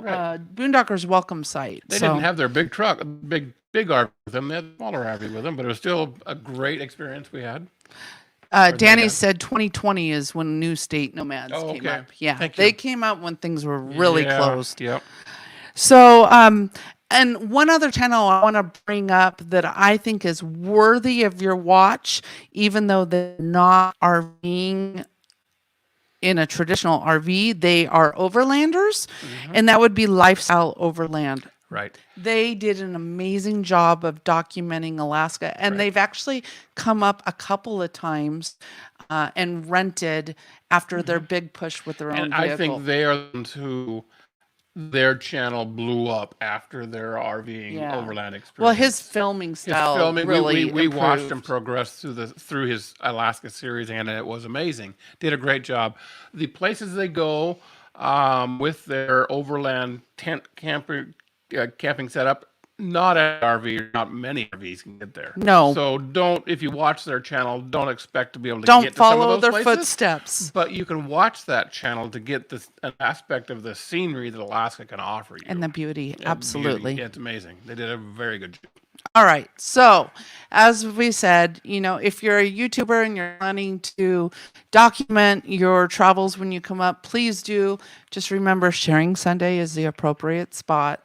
Speaker 2: Right.
Speaker 1: boondockers welcome site.
Speaker 2: They
Speaker 1: So,
Speaker 2: didn't have their big truck, big RV with them. They had a smaller RV with them, but it was still a great experience we had.
Speaker 1: Danny
Speaker 2: had.
Speaker 1: said 2020 is when New State Nomads
Speaker 2: Oh,
Speaker 1: came
Speaker 2: okay.
Speaker 1: up. Yeah,
Speaker 2: Thank
Speaker 1: they
Speaker 2: you.
Speaker 1: came out when things were really
Speaker 2: Yeah,
Speaker 1: closed.
Speaker 2: Yep.
Speaker 1: So, and one other channel I want to bring up that I think is worthy of your watch, even though they're not RVing in a traditional RV, they are overlanders, and that would be Lifestyle Overland.
Speaker 2: Right.
Speaker 1: They did an amazing job of documenting Alaska, and
Speaker 2: Right.
Speaker 1: they've actually come up a couple of times and rented after their big push with their own
Speaker 2: And
Speaker 1: vehicle.
Speaker 2: I think they are the ones who their channel blew up after their RVing
Speaker 1: Yeah.
Speaker 2: overland experience.
Speaker 1: Well, his filming
Speaker 2: His
Speaker 1: style
Speaker 2: filming,
Speaker 1: really
Speaker 2: we watched him
Speaker 1: improved.
Speaker 2: progress through his Alaska series, and it was amazing. Did a great job. The places they go with their overland tent camping setup, not at RV, not many RVs can get there.
Speaker 1: No.
Speaker 2: So don't, if you watch their channel, don't expect to be able to
Speaker 1: Don't
Speaker 2: get to some
Speaker 1: follow
Speaker 2: of those
Speaker 1: their
Speaker 2: places.
Speaker 1: footsteps.
Speaker 2: But you can watch that channel to get this an aspect of the scenery that Alaska can offer you.
Speaker 1: And the beauty,
Speaker 2: Yeah,
Speaker 1: absolutely.
Speaker 2: beauty. Yeah, it's amazing. They did a very good job.
Speaker 1: All right. So, as we said, if you're a YouTuber and you're planning to document your travels when you come up, please do. Just remember, Sharing Sunday is the appropriate spot.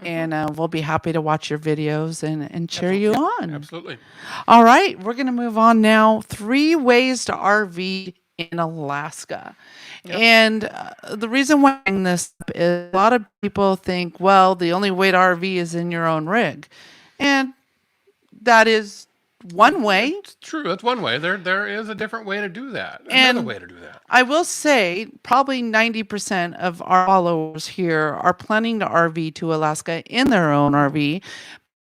Speaker 1: And we'll be happy to watch your videos and cheer you on.
Speaker 2: Absolutely.
Speaker 1: All right. We're going to move on now. 3 ways to RV in Alaska. And the reason why I'm bringing this up is a lot of people think, well, the only way to RV is in your own rig. And that is one way.
Speaker 2: It's true. That's one way. There is a different way to do that.
Speaker 1: And
Speaker 2: Another way to do that.
Speaker 1: I will say probably 90% of our followers here are planning to RV to Alaska in their own RV.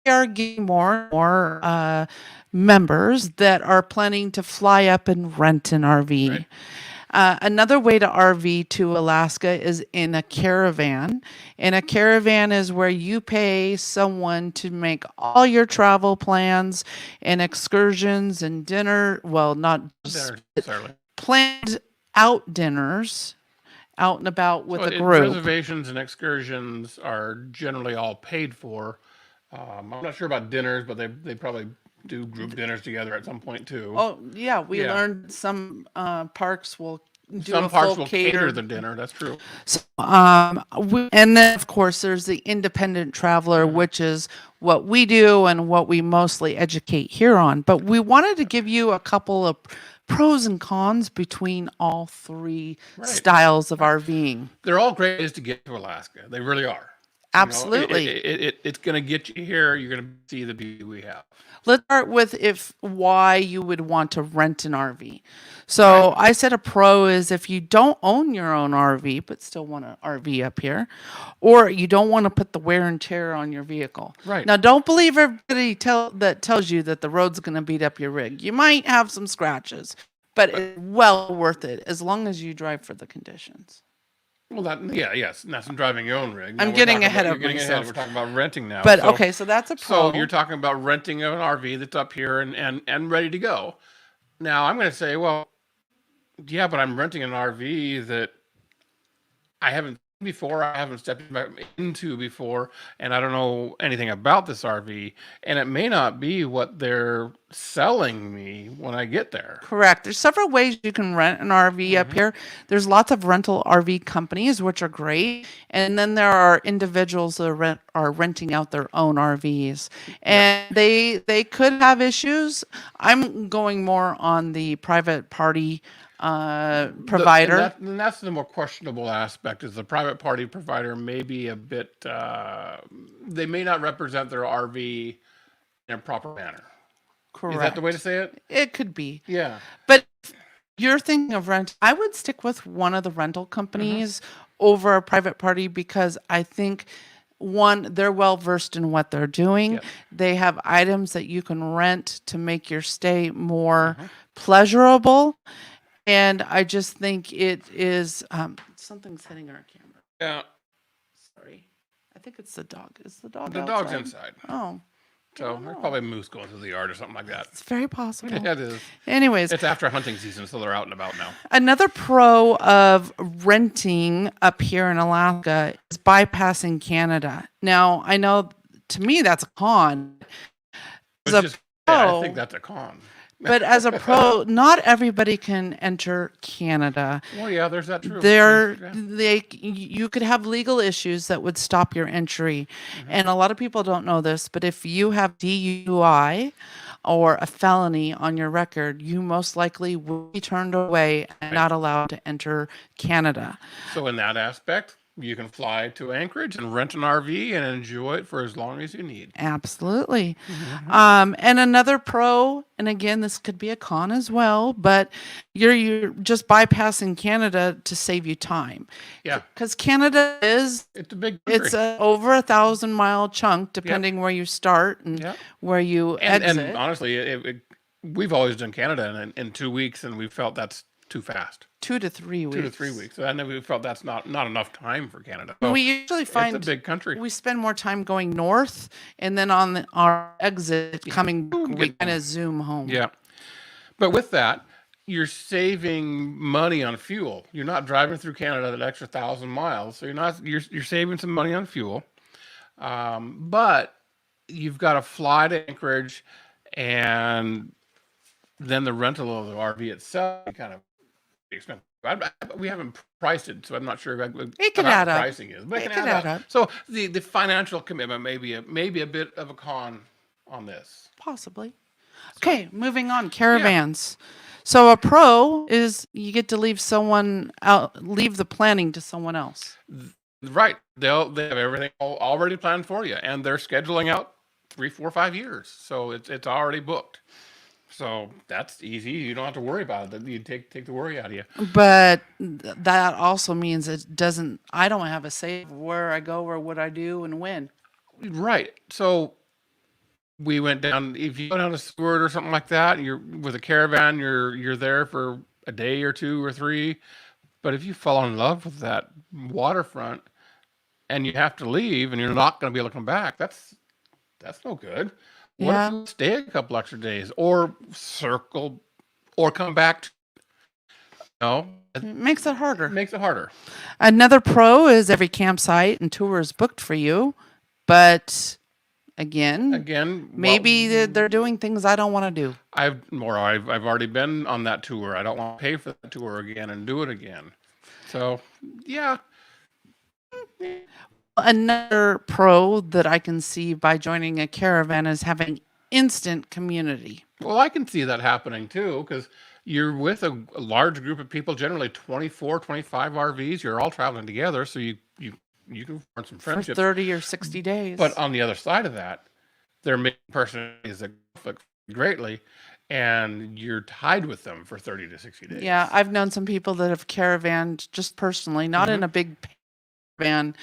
Speaker 1: We are getting more and more members that are planning to fly up and rent an RV.
Speaker 2: Right.
Speaker 1: Another way to RV to Alaska is in a caravan. And a caravan is where you pay someone to make all your travel plans and excursions and dinner. Well, not just planned out dinners out and about with a group.
Speaker 2: Reservations and excursions are generally all paid for. I'm not sure about dinners, but they probably do group dinners together at some point too.
Speaker 1: Oh yeah, we learned some parks will do
Speaker 2: some
Speaker 1: a
Speaker 2: parks
Speaker 1: full
Speaker 2: will cater the dinner. That's true.
Speaker 1: So, and then of course there's the independent traveler, which is what we do and what we mostly educate here on. But we wanted to give you a couple of pros and cons between all 3 styles of RVing.
Speaker 2: They're all great ways to get to Alaska. They really are.
Speaker 1: Absolutely.
Speaker 2: It's going to get you here. You're going to see the beauty we have.
Speaker 1: Let's start with why you would want to rent an RV. So I said a pro is if you don't own your own RV, but still want an RV up here, or you don't want to put the wear and tear on your vehicle.
Speaker 2: Right.
Speaker 1: Now, don't believe everybody that tells you that the road's going to beat up your rig. You might have some scratches, but it's well worth it as long as you drive for the conditions.
Speaker 2: Well, yes, and that's from driving your own rig. Now
Speaker 1: I'm getting ahead of myself.
Speaker 2: We're talking about renting now.
Speaker 1: But okay, so that's a pro.
Speaker 2: So you're talking about renting an RV that's up here and ready to go. Now I'm going to say, well, yeah, but I'm renting an RV that I haven't seen before, I haven't stepped into before, and I don't know anything about this RV, and it may not be what they're selling me when I get there.
Speaker 1: Correct. There's several ways you can rent an RV up here. There's lots of rental RV companies, which are great. And then there are individuals that are renting out their own RVs. And they could have issues. I'm going more on the private party provider.
Speaker 2: And that's the more questionable aspect, is the private party provider may be a bit, they may not represent their RV in a proper manner.
Speaker 1: Correct.
Speaker 2: Is that the way to say it?
Speaker 1: It could be.
Speaker 2: Yeah.
Speaker 1: But if you're thinking of rent, I would stick with one of the rental companies over a private party because I think, one, they're well versed in what they're doing.
Speaker 2: Yep.
Speaker 1: They have items that you can rent to make your stay more pleasurable. And I just think it is something's hitting our camera.
Speaker 2: Yeah.
Speaker 1: Sorry. I think it's the dog. Is the dog
Speaker 2: The
Speaker 1: outside?
Speaker 2: dog's inside.
Speaker 1: Oh.
Speaker 2: So there's probably a moose going through the yard or something like that.
Speaker 1: It's very possible.
Speaker 2: Yeah, it is.
Speaker 1: Anyways.
Speaker 2: It's after hunting season, so they're out and about now.
Speaker 1: Another pro of renting up here in Alaska is bypassing Canada. Now, I know to me that's a con.
Speaker 2: I think that's a con.
Speaker 1: But as a pro, not everybody can enter Canada.
Speaker 2: Well, yeah, there's that true.
Speaker 1: You could have legal issues that would stop your entry. And a lot of people don't know this, but if you have DUI or a felony on your record, you most likely will be turned away and not allowed to enter Canada.
Speaker 2: So in that aspect, you can fly to Anchorage and rent an RV and enjoy it for as long as you need.
Speaker 1: Absolutely. And another pro, and again, this could be a con as well, but you're just bypassing Canada to save you time.
Speaker 2: Yeah.
Speaker 1: Because Canada it's a big country. It's over 1,000-mile chunk, depending where you start and where you exit.
Speaker 2: And honestly, we've always done Canada in 2 weeks, and we felt that's too fast.
Speaker 1: 2 to 3 weeks.
Speaker 2: 2 to 3 weeks. So I never felt that's not enough time for Canada. So
Speaker 1: We usually find
Speaker 2: it's a big country.
Speaker 1: we spend more time going north, and then on our exit coming back, we kind of zoom home.
Speaker 2: Yeah. But with that, you're saving money on fuel. You're not driving through Canada that extra 1,000 miles. So you're saving some money on fuel. But you've got to fly to Anchorage, and then the rental of the RV itself kind of expensive. We haven't priced it, so I'm not sure
Speaker 1: It can add up.
Speaker 2: Pricing is, but it can add up. So the financial commitment may be a bit of a con on this.
Speaker 1: Possibly. Okay, moving on. Caravans. So a pro is you get to leave the planning to someone else.
Speaker 2: Right. They have everything already planned for you, and they're scheduling out 3, 4, 5 years. So it's already booked. So that's easy. You don't have to worry about it. You take the worry out of you.
Speaker 1: But that also means I don't have a say of where I go or what I do and when.
Speaker 2: Right. So we went down, if you go down to Seward or something like that, you're with a caravan, you're there for a day or 2 or 3. But if you fall in love with that waterfront and you have to leave and you're not going to be able to come back, that's no good. What if you stay a couple extra days or circle or come back? No,
Speaker 1: it makes it harder. Another pro is every campsite and tour is booked for you, but again, maybe they're doing things I don't want to do.
Speaker 2: I've already been on that tour. I don't want to pay for that tour again and do it again. So yeah.
Speaker 1: Another pro that I can see by joining a caravan is having instant community.
Speaker 2: Well, I can see that happening too, because you're with a large group of people, generally 24, 25 RVs. You're all traveling together, so you can form some friendships.
Speaker 1: For 30 or 60 days.
Speaker 2: But on the other side of that, they're making personalities that conflict greatly, and you're tied with them for 30 to 60 days.
Speaker 1: Yeah, I've known some people that have caravanned just personally, not in a big caravan,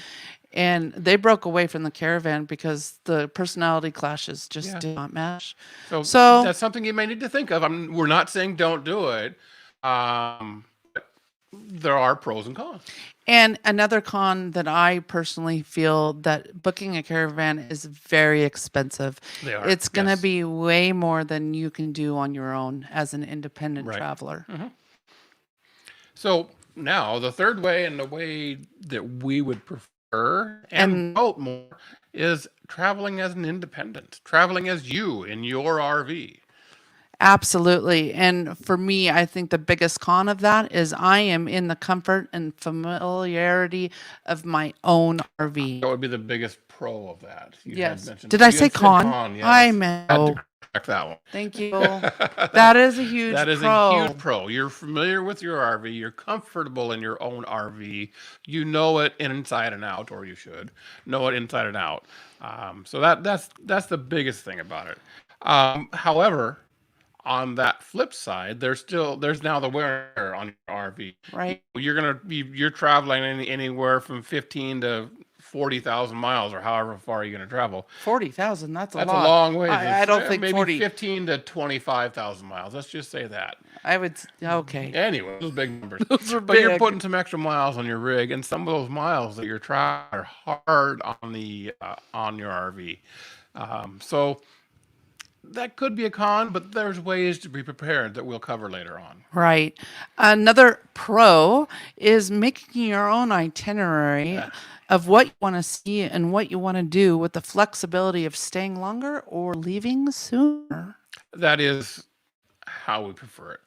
Speaker 1: and they broke away from the caravan because the personality clashes just did not match.
Speaker 2: So that's something you may need to think of. We're not saying don't do it. But there are pros and cons.
Speaker 1: And another con that I personally feel that booking a caravan is very expensive.
Speaker 2: They are.
Speaker 1: It's going to be way more than you can do on your own as an independent traveler.
Speaker 2: So now the third way, and the way that we would prefer and vote more, is traveling as an independent, traveling as you in your RV.
Speaker 1: Absolutely. And for me, I think the biggest con of that is I am in the comfort and familiarity of my own RV.
Speaker 2: That would be the biggest pro of that.
Speaker 1: Did I say con?
Speaker 2: Yes.
Speaker 1: I meant
Speaker 2: correct that one.
Speaker 1: Thank you. That is a huge pro.
Speaker 2: That is a huge pro. You're familiar with your RV. You're comfortable in your own RV. You know it inside and out, or you should know it inside and out. So that's the biggest thing about it. However, on that flip side, there's now the wear on your RV.
Speaker 1: Right.
Speaker 2: You're traveling anywhere from 15 to 40,000 miles, or however far you're going to travel.
Speaker 1: 40,000. That's a lot.
Speaker 2: That's a long way.
Speaker 1: I don't think
Speaker 2: maybe 15 to 25,000 miles. Let's just say that.
Speaker 1: Okay.
Speaker 2: Anyway, those big numbers.
Speaker 1: Those are
Speaker 2: but
Speaker 1: big.
Speaker 2: You're putting some extra miles on your rig, and some of those miles that you're traveling are hard on your RV. So that could be a con, but there's ways to be prepared that we'll cover later on.
Speaker 1: Right. Another pro is making your own itinerary of what you want to see and what you want to do, with the flexibility of staying longer or leaving sooner.
Speaker 2: That is how we prefer it.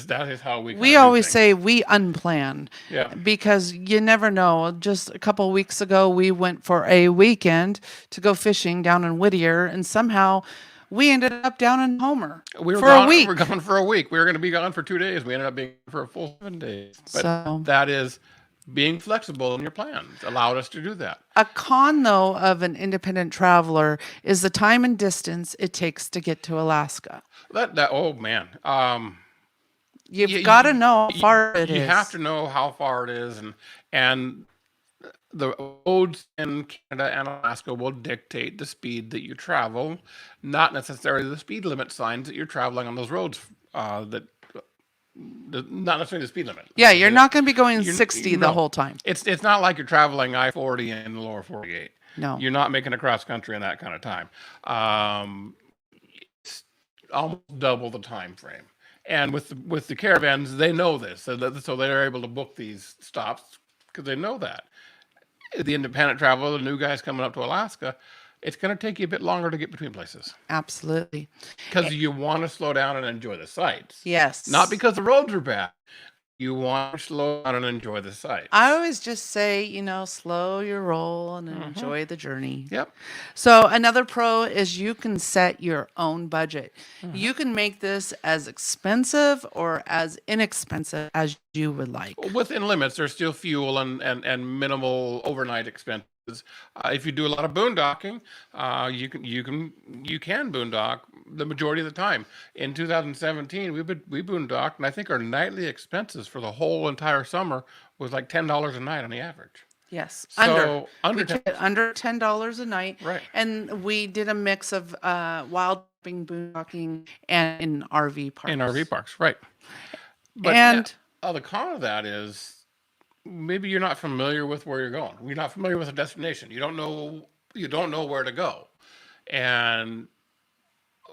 Speaker 2: That is how
Speaker 1: we always say we unplan.
Speaker 2: Yeah.
Speaker 1: Because you never know. Just a couple of weeks ago, we went for a weekend to go fishing down in Whittier, and somehow we ended up down in Homer
Speaker 2: a week. We were gone for a week. We were going to be gone for 2 days. We ended up being for a full 7 days. But that is being flexible in your plans allowed us to do that.
Speaker 1: A con, though, of an independent traveler is the time and distance it takes to get to Alaska.
Speaker 2: Oh man.
Speaker 1: You've got to know how far it is.
Speaker 2: You have to know how far it is, and the roads in Canada and Alaska will dictate the speed that you travel, not necessarily the speed limit signs that you're traveling on those roads that not necessarily the speed limit.
Speaker 1: Yeah, you're not going to be going
Speaker 2: You're-
Speaker 1: 60 the
Speaker 2: no.
Speaker 1: whole time.
Speaker 2: It's not like you're traveling I-40 in the lower 48.
Speaker 1: No.
Speaker 2: You're not making a cross country in that kind of time. It's almost double the time frame. And with the caravans, they know this, so they're able to book these stops because they know that. The independent traveler, the new guys coming up to Alaska, it's going to take you a bit longer to get between places
Speaker 1: Absolutely.
Speaker 2: because you want to slow down and enjoy the sights.
Speaker 1: Yes.
Speaker 2: Not because the roads are bad. You want to slow down and enjoy the sights.
Speaker 1: I always just say, slow your roll and enjoy the journey.
Speaker 2: Yep.
Speaker 1: So another pro is you can set your own budget. You can make this as expensive or as inexpensive as you would like.
Speaker 2: Within limits, there's still fuel and minimal overnight expenses. If you do a lot of boondocking, you can boondock the majority of the time. In 2017, we boondocked, and I think our nightly expenses for the whole entire summer was like $10 a night on the average.
Speaker 1: Yes,
Speaker 2: So
Speaker 1: we did under $10 a night,
Speaker 2: Right.
Speaker 1: And we did a mix of wild camping, boondocking, and in RV parks.
Speaker 2: In RV parks, right? But
Speaker 1: And-
Speaker 2: the con of that is maybe you're not familiar with where you're going. You're not familiar with a destination. You don't know where to go, and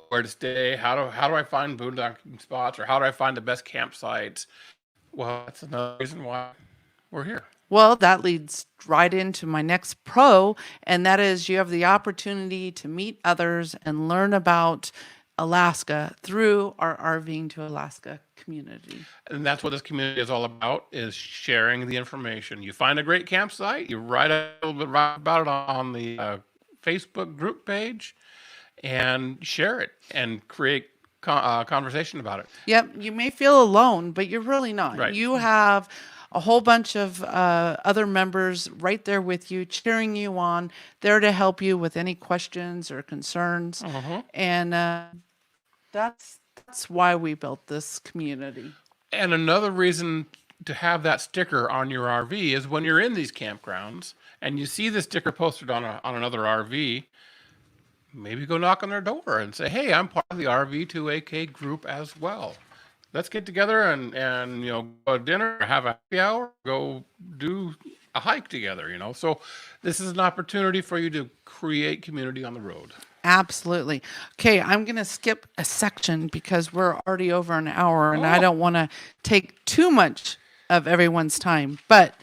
Speaker 2: where to stay. How do I find boondocking spots, or how do I find the best campsites? Well, that's another reason why we're here.
Speaker 1: Well, that leads right into my next pro, and that is you have the opportunity to meet others and learn about Alaska through our RVing to Alaska community.
Speaker 2: And that's what this community is all about, is sharing the information. You find a great campsite, you write a little bit about it on the Facebook group page, and share it and create conversation about it.
Speaker 1: Yep, you may feel alone, but you're really not.
Speaker 2: Right.
Speaker 1: You have a whole bunch of other members right there with you, cheering you on, there to help you with any questions or concerns. And that's why we built this community.
Speaker 2: And another reason to have that sticker on your RV is when you're in these campgrounds and you see the sticker posted on another RV, maybe go knock on their door and say, "Hey, I'm part of the RV2AK group as well. Let's get together and go to dinner, have a happy hour, go do a hike together." So this is an opportunity for you to create community on the road.
Speaker 1: Absolutely. Okay, I'm going to skip a section because we're already over an hour and I don't want to take too much of everyone's time. But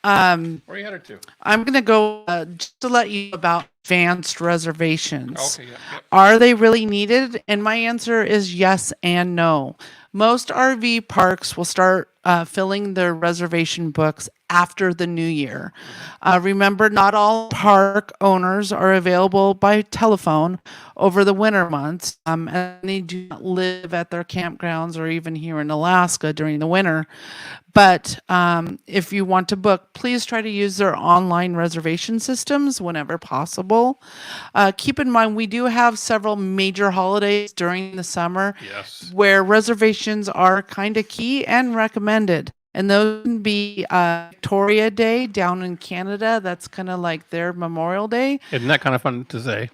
Speaker 2: Where are you headed to?
Speaker 1: I'm going to go just to let you know about advanced reservations.
Speaker 2: Okay, yeah.
Speaker 1: Are they really needed? And my answer is yes and no. Most RV parks will start filling their reservation books after the new year. Remember, not all park owners are available by telephone over the winter months, and they do not live at their campgrounds or even here in Alaska during the winter. But if you want to book, please try to use their online reservation systems whenever possible. Keep in mind, we do have several major holidays during the summer where reservations are kind of key and recommended. And those can be Victoria Day down in Canada. That's kind of like their Memorial Day.
Speaker 2: Isn't that kind of fun to say?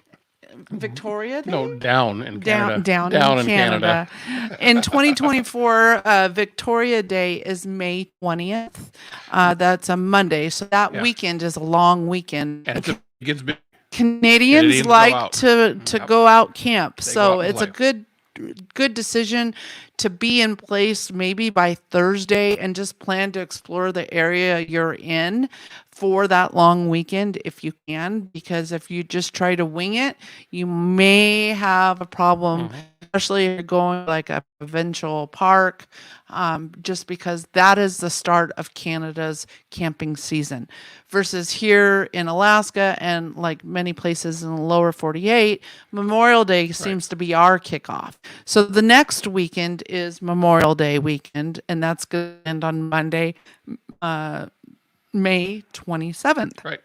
Speaker 1: Victoria Day?
Speaker 2: No, down in Canada.
Speaker 1: Down in Canada. In 2024, Victoria Day is May 20th. That's a Monday. So that weekend is a long weekend.
Speaker 2: And it gets big.
Speaker 1: Canadians like to go out camp. So it's a good decision to be in place maybe by Thursday and just plan to explore the area you're in for that long weekend if you can, because if you just try to wing it, you may have a problem, especially if you're going like a provincial park, just because that is the start of Canada's camping season versus here in Alaska and like many places in the lower 48, Memorial Day seems to be our kickoff. So the next weekend is Memorial Day weekend, and that's going to end on Monday, May 27th.
Speaker 2: Right.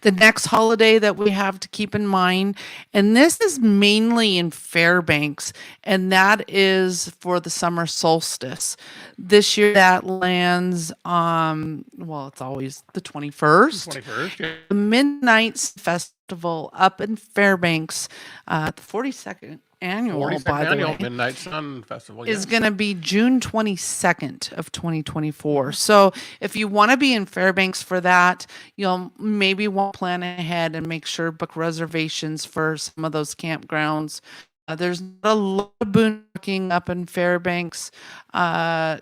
Speaker 1: The next holiday that we have to keep in mind, and this is mainly in Fairbanks, and that is for the summer solstice. This year that lands on, well, it's always the 21st.
Speaker 2: 21st, yeah.
Speaker 1: The Midnight Festival up in Fairbanks, the 42nd annual,
Speaker 2: 42nd
Speaker 1: by the
Speaker 2: annual
Speaker 1: way,
Speaker 2: Midnight Sun Festival.
Speaker 1: is
Speaker 2: Yes.
Speaker 1: going to be June 22nd of 2024. So if you want to be in Fairbanks for that, you'll maybe want to plan ahead and make sure book reservations for some of those campgrounds. There's a lot of boondocking up in Fairbanks,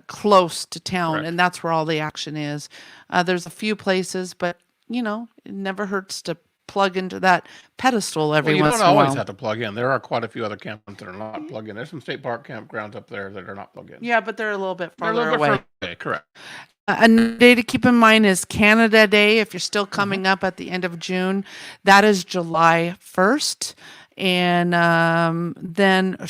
Speaker 1: close to town,
Speaker 2: Correct.
Speaker 1: and that's where all the action is. There's a few places, but you know, it never hurts to plug into that pedestal every
Speaker 2: Well, you
Speaker 1: once
Speaker 2: don't
Speaker 1: in a
Speaker 2: always
Speaker 1: while.
Speaker 2: have to plug in. There are quite a few other campgrounds that are not plug in. There's some state park campgrounds up there that are not plug in.
Speaker 1: Yeah, but they're a little bit
Speaker 2: They're a
Speaker 1: farther
Speaker 2: little bit
Speaker 1: away.
Speaker 2: further away. Correct.
Speaker 1: Another day to keep in mind is Canada Day. If you're still coming up at the end of June, that is July 1st. And then a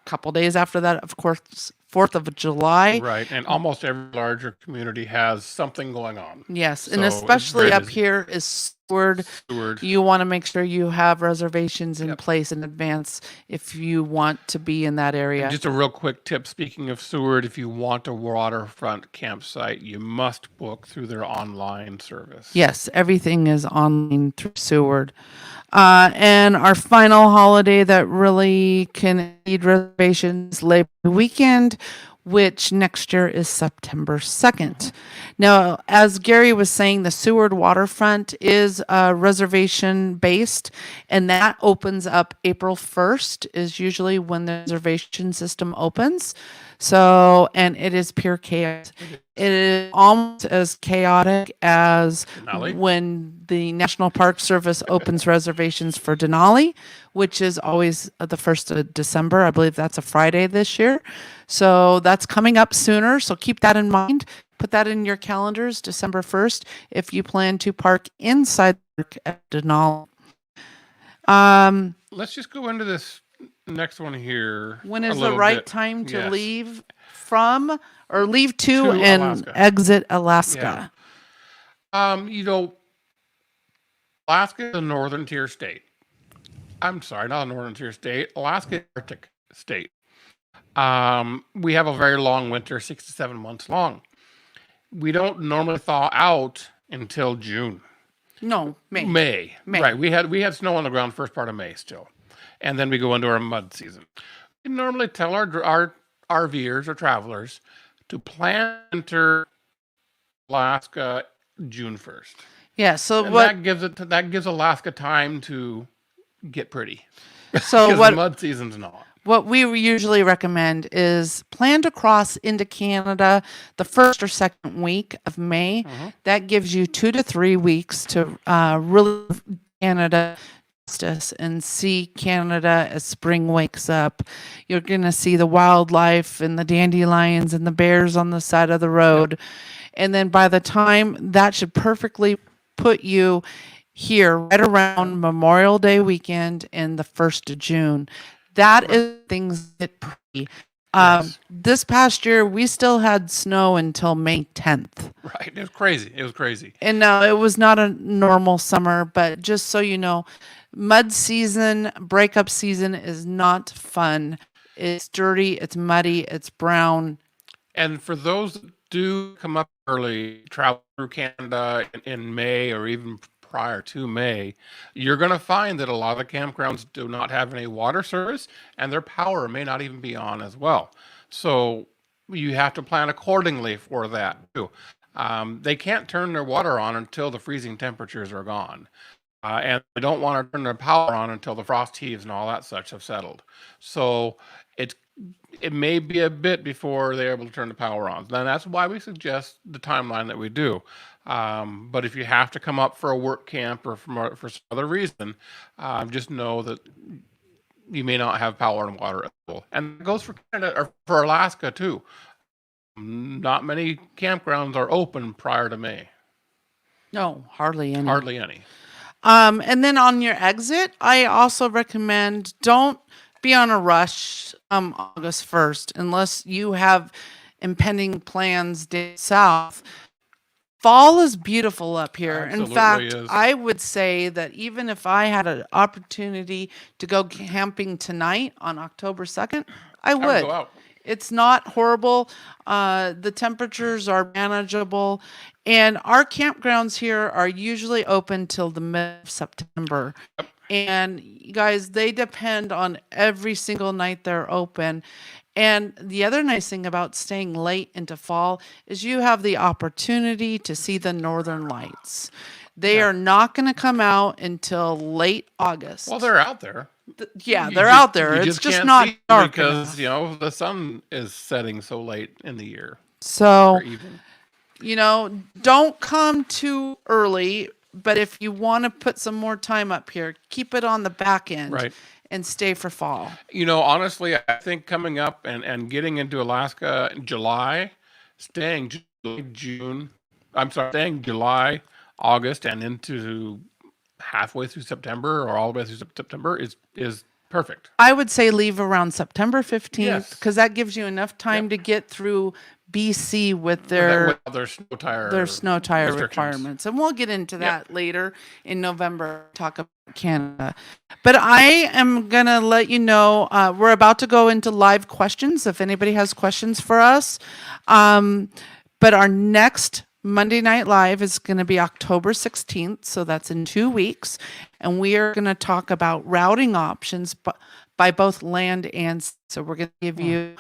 Speaker 1: couple days after that, of course, 4th of July.
Speaker 2: Right. And almost every larger community has something going on.
Speaker 1: Yes, and
Speaker 2: So it's
Speaker 1: especially
Speaker 2: very
Speaker 1: up
Speaker 2: busy.
Speaker 1: here is Seward.
Speaker 2: Seward.
Speaker 1: You want to make sure you have reservations in
Speaker 2: Yep.
Speaker 1: place in advance if you want to be in that area.
Speaker 2: Just a real quick tip. Speaking of Seward, if you want a waterfront campsite, you must book through their online service.
Speaker 1: Yes, everything is online through Seward. And our final holiday that really can need reservations, Labor Day weekend, which next year is September 2nd. Now, as Gary was saying, the Seward waterfront is reservation based, and that opens up April 1st is usually when the reservation system opens. So, and it is pure chaos. It is almost as chaotic as
Speaker 2: Denali?
Speaker 1: when the National Park Service opens reservations for Denali, which is always the 1st of December. I believe that's a Friday this year. So that's coming up sooner. So keep that in mind. Put that in your calendars, December 1st, if you plan to park inside the park at Denali.
Speaker 2: Let's just go into this next one here.
Speaker 1: When
Speaker 2: a
Speaker 1: is the
Speaker 2: little
Speaker 1: right
Speaker 2: bit.
Speaker 1: time to
Speaker 2: Yes.
Speaker 1: leave from or leave to
Speaker 2: To
Speaker 1: and
Speaker 2: Alaska.
Speaker 1: exit Alaska?
Speaker 2: You know, Alaska is a northern tier state. I'm sorry, not a northern tier state. Alaska is an Arctic state. We have a very long winter, 6 to 7 months long. We don't normally thaw out until June.
Speaker 1: No, May.
Speaker 2: May.
Speaker 1: May.
Speaker 2: Right. We had snow on the ground first part of May still. And then we go into our mud season. We normally tell our RVers or travelers to plan to enter Alaska June 1st.
Speaker 1: Yeah. So
Speaker 2: And
Speaker 1: what?
Speaker 2: that gives Alaska time to get pretty.
Speaker 1: So
Speaker 2: Because
Speaker 1: what?
Speaker 2: the mud season's not.
Speaker 1: What we usually recommend is plan to cross into Canada the first or second week of May. That gives you 2 to 3 weeks to really Canada justice and see Canada as spring wakes up. You're going to see the wildlife and the dandelions and the bears on the side of the road. And then by the time that should perfectly put you here right around Memorial Day weekend and the 1st of June. That is things get pretty.
Speaker 2: Yes.
Speaker 1: This past year, we still had snow until May 10th.
Speaker 2: Right. It was crazy. It was crazy.
Speaker 1: And no, it was not a normal summer, but just so you know, mud season, breakup season is not fun. It's dirty, it's muddy, it's brown.
Speaker 2: And for those that do come up early, travel through Canada in May or even prior to May, you're going to find that a lot of the campgrounds do not have any water service and their power may not even be on as well. So you have to plan accordingly for that too. They can't turn their water on until the freezing temperatures are gone. And they don't want to turn their power on until the frost heaves and all that such have settled. So it may be a bit before they're able to turn the power on. And that's why we suggest the timeline that we do. But if you have to come up for a work camp or for some other reason, just know that you may not have power and water available. And it goes for Canada or for Alaska too. Not many campgrounds are open prior to May.
Speaker 1: No, hardly any.
Speaker 2: Hardly any.
Speaker 1: And then on your exit, I also recommend don't be on a rush August 1st unless you have impending plans down south. Fall is beautiful up here. In
Speaker 2: Absolutely
Speaker 1: fact,
Speaker 2: is.
Speaker 1: I would say that even if I had an opportunity to go camping tonight on October 2nd, I
Speaker 2: I would
Speaker 1: would.
Speaker 2: go out.
Speaker 1: It's not horrible. The temperatures are manageable. And our campgrounds here are usually open till the mid of September. And you guys, they depend on every single night they're open. And the other nice thing about staying late into fall is you have the opportunity to see the northern lights. They
Speaker 2: Yeah.
Speaker 1: are not going to come out until late August.
Speaker 2: Well, they're out there.
Speaker 1: Yeah,
Speaker 2: You
Speaker 1: they're
Speaker 2: just-
Speaker 1: out there.
Speaker 2: you
Speaker 1: It's just
Speaker 2: can't
Speaker 1: not
Speaker 2: see them
Speaker 1: dark
Speaker 2: because
Speaker 1: enough.
Speaker 2: the sun is setting so late in the year.
Speaker 1: So,
Speaker 2: Or even.
Speaker 1: don't come too early, but if you want to put some more time up here, keep it on the back end
Speaker 2: Right.
Speaker 1: and stay for fall.
Speaker 2: Honestly, I think coming up and getting into Alaska in July, staying staying July, August, and into halfway through September or all the way through September is perfect.
Speaker 1: I would say leave around September 15th
Speaker 2: Yes.
Speaker 1: because that gives you enough time to get through BC with
Speaker 2: Their
Speaker 1: their
Speaker 2: snow tire restrictions.
Speaker 1: requirements. And we'll get into that later in November, talk about Canada. But I am going to let you know, we're about to go into live questions if anybody has questions for us. But our next Monday Night Live is going to be October 16th, so that's in 2 weeks. And we are going to talk about routing options by both land and sea. So we're going to give you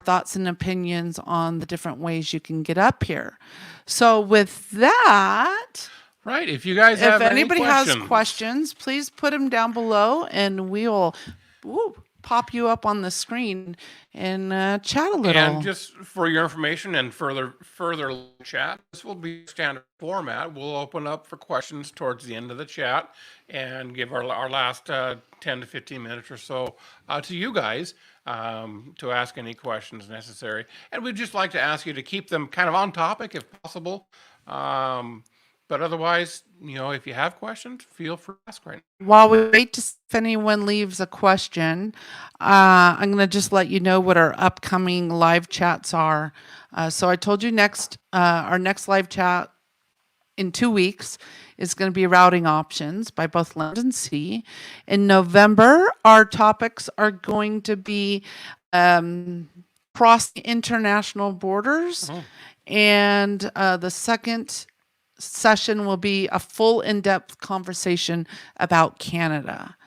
Speaker 1: thoughts and opinions on the different ways you can get up here. So with that,
Speaker 2: Right. If you guys have
Speaker 1: if
Speaker 2: any
Speaker 1: anybody has questions, please put them down below and we will pop you up on the screen and chat a little.
Speaker 2: And just for your information and further chat, this will be standard format. We'll open up for questions towards the end of the chat and give our last 10 to 15 minutes or so to you guys to ask any questions necessary. And we'd just like to ask you to keep them kind of on topic if possible. But otherwise, if you have questions, feel free to ask right now.
Speaker 1: While we wait to see if anyone leaves a question, I'm going to just let you know what our upcoming live chats are. So I told you our next live chat in 2 weeks is going to be routing options by both land and sea. In November, our topics are going to be crossing international borders. And the second session will be a full in-depth conversation about Canada.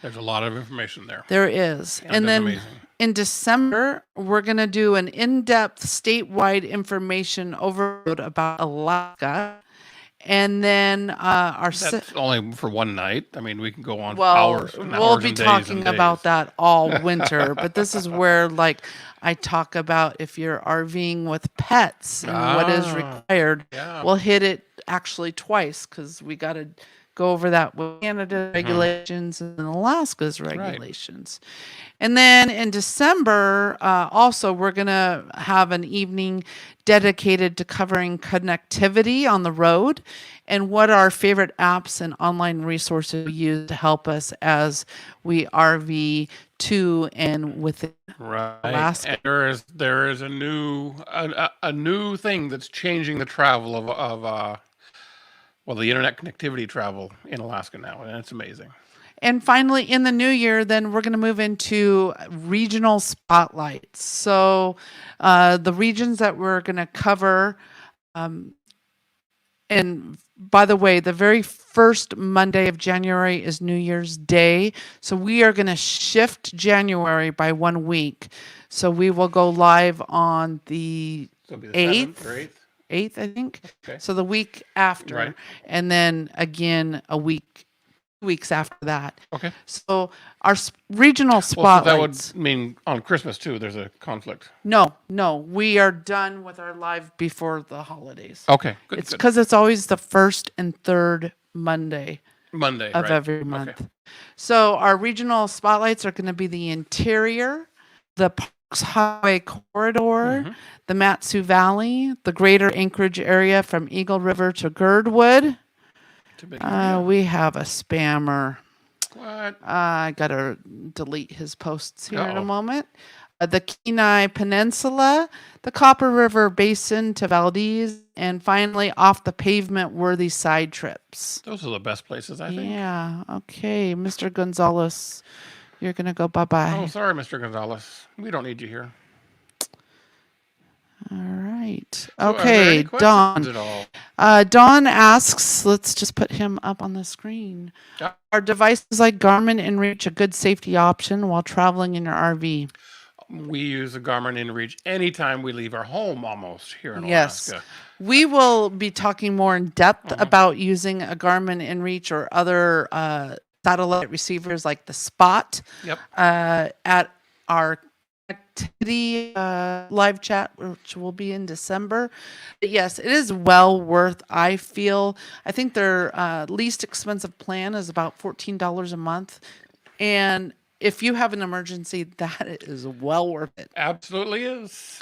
Speaker 2: There's a lot of information there.
Speaker 1: There is. And then
Speaker 2: amazing.
Speaker 1: In December, we're going to do an in-depth statewide information overload about Alaska. And then
Speaker 2: that's only for one night. I mean, we can go on hours and
Speaker 1: we'll
Speaker 2: hours
Speaker 1: be
Speaker 2: and days
Speaker 1: talking
Speaker 2: and days.
Speaker 1: about that all winter. But this is where, I talk about if you're RVing with pets and what is required.
Speaker 2: Yeah.
Speaker 1: We'll hit it actually twice because we got to go over that with Canada regulations and Alaska's regulations. And then in December, also, we're going to have an evening dedicated to covering connectivity on the road and what our favorite apps and online resources we use to help us as we RV to and within Alaska.
Speaker 2: And there is a new thing that's changing the travel of the internet connectivity travel in Alaska now, and it's amazing.
Speaker 1: And finally, in the new year, then we're going to move into regional spotlights. So the regions that we're going to cover, and by the way, the very first Monday of January is New Year's Day. So we are going to shift January by 1 week. So we will go live on the 8th. 8th, I think.
Speaker 2: Okay.
Speaker 1: So the week after.
Speaker 2: Right.
Speaker 1: And then again, 2 weeks after that.
Speaker 2: Okay.
Speaker 1: So our regional spotlights.
Speaker 2: So that would mean on Christmas too, there's a conflict.
Speaker 1: No, we are done with our live before the holidays.
Speaker 2: Okay, good.
Speaker 1: It's because it's always the first and third Monday of
Speaker 2: right.
Speaker 1: every month.
Speaker 2: Okay.
Speaker 1: So our regional spotlights are going to be the interior, the Parks Highway Corridor, the Matsu Valley, the greater Anchorage area from Eagle River to Girdwood. We have a spammer.
Speaker 2: What?
Speaker 1: I got to delete his posts here in a moment. The Kenai Peninsula, the Copper River Basin to Valdez, and finally off the pavement worthy side trips.
Speaker 2: Those are the best places, I think.
Speaker 1: Yeah. Okay, Mr. Gonzalez, you're going to go bye-bye.
Speaker 2: Oh, sorry, Mr. Gonzalez. We don't need you here.
Speaker 1: All right. right.
Speaker 2: So are there any
Speaker 1: Okay,
Speaker 2: questions
Speaker 1: Don.
Speaker 2: at all?
Speaker 1: Don asks, let's just put him up on the screen.
Speaker 2: Yeah.
Speaker 1: Are devices like Garmin InReach a good safety option while traveling in your RV?
Speaker 2: We use a Garmin InReach anytime we leave our home almost here in
Speaker 1: Yes.
Speaker 2: Alaska.
Speaker 1: We will be talking more in depth about using a Garmin InReach or other satellite receivers like the Spot
Speaker 2: Yep.
Speaker 1: at our activity live chat, which will be in December. But yes, it is well worth. I think their least expensive plan is about $14 a month, and if you have an emergency, that is well worth it.
Speaker 2: Absolutely is.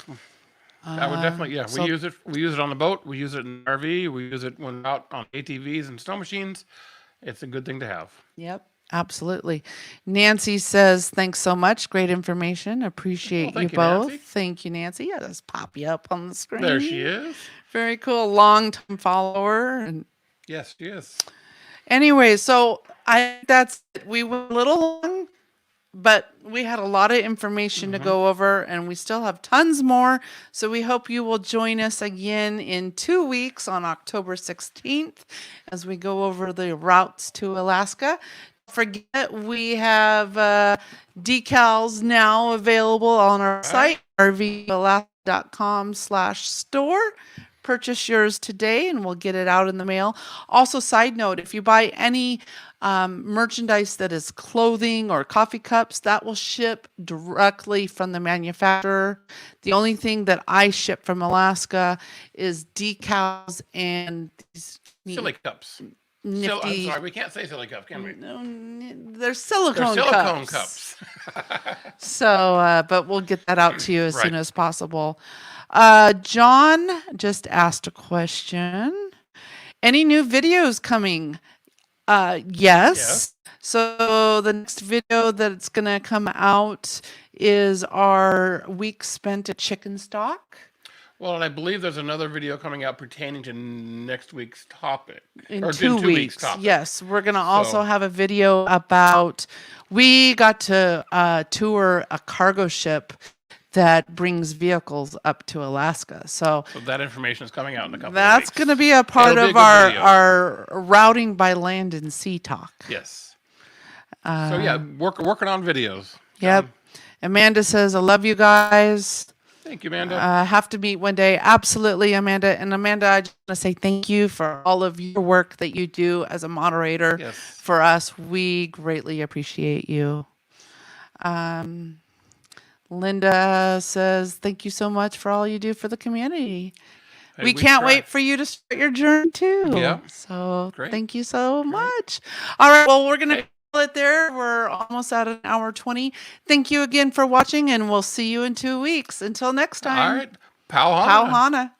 Speaker 2: I would definitely, yeah.
Speaker 1: so-
Speaker 2: We use it. We use it on the boat. We use it in RV. We use it when out on ATVs and snow machines. It's a good thing to have.
Speaker 1: Yep, absolutely. Nancy says, thanks so much. Great information. Appreciate
Speaker 2: Well,
Speaker 1: you
Speaker 2: thank you,
Speaker 1: both.
Speaker 2: Nancy.
Speaker 1: Thank you, Nancy. Yeah, let's pop you up on the screen.
Speaker 2: There she is.
Speaker 1: Very cool. Long-time follower. And
Speaker 2: Yes, she is.
Speaker 1: anyway, so that's it. We went a little long, but we had a lot of information to go over, and we still have tons more. So we hope you will join us again in 2 weeks on October 16th as we go over the routes to Alaska. Don't forget, we have decals now available on our site, rvalaska.com/store. Purchase yours today and we'll get it out in the mail. Also, side note, if you buy any merchandise that is clothing or coffee cups, that will ship directly from the manufacturer. The only thing that I ship from Alaska is decals and these
Speaker 2: Silly cups. I'm
Speaker 1: nifty.
Speaker 2: sorry, we can't say silly cups, can we?
Speaker 1: No, they're silicone,
Speaker 2: They're silicone
Speaker 1: cups.
Speaker 2: cups.
Speaker 1: So, but we'll get that out to you as
Speaker 2: Right.
Speaker 1: soon as possible. John just asked a question. Any new videos coming? Yes. So the next video that's going to come out is our week spent at Chicken Stock.
Speaker 2: Well, and I believe there's another video coming out pertaining to next week's topic.
Speaker 1: In
Speaker 2: Or
Speaker 1: 2
Speaker 2: 2 weeks' topic.
Speaker 1: Yes, we're going to also
Speaker 2: So-
Speaker 1: have a video about, we got to tour a cargo ship that brings vehicles up to Alaska. So
Speaker 2: So that information is coming out in a couple of
Speaker 1: that's
Speaker 2: weeks.
Speaker 1: going to be a part
Speaker 2: It'll be a
Speaker 1: of
Speaker 2: good
Speaker 1: our,
Speaker 2: video.
Speaker 1: our routing by land and sea talk.
Speaker 2: Yes. So yeah, working on videos.
Speaker 1: Yep. Amanda says, I love you guys.
Speaker 2: Thank you, Amanda.
Speaker 1: Have to meet one day. Absolutely, Amanda. And Amanda, I just want to say thank you for all of your work that you do as a moderator
Speaker 2: Yes.
Speaker 1: for us. We greatly appreciate you. Linda says, thank you so much for all you do for the community.
Speaker 2: Hey,
Speaker 1: We can't
Speaker 2: try.
Speaker 1: wait for you to start your journey too.
Speaker 2: Yeah.
Speaker 1: So
Speaker 2: Great.
Speaker 1: thank you so much. All right. Well, we're going to call it there. We're almost at an hour 20. Thank you again for watching, and we'll see you in 2 weeks. Until next time.
Speaker 2: All right. Pauhana.
Speaker 1: Pauhana.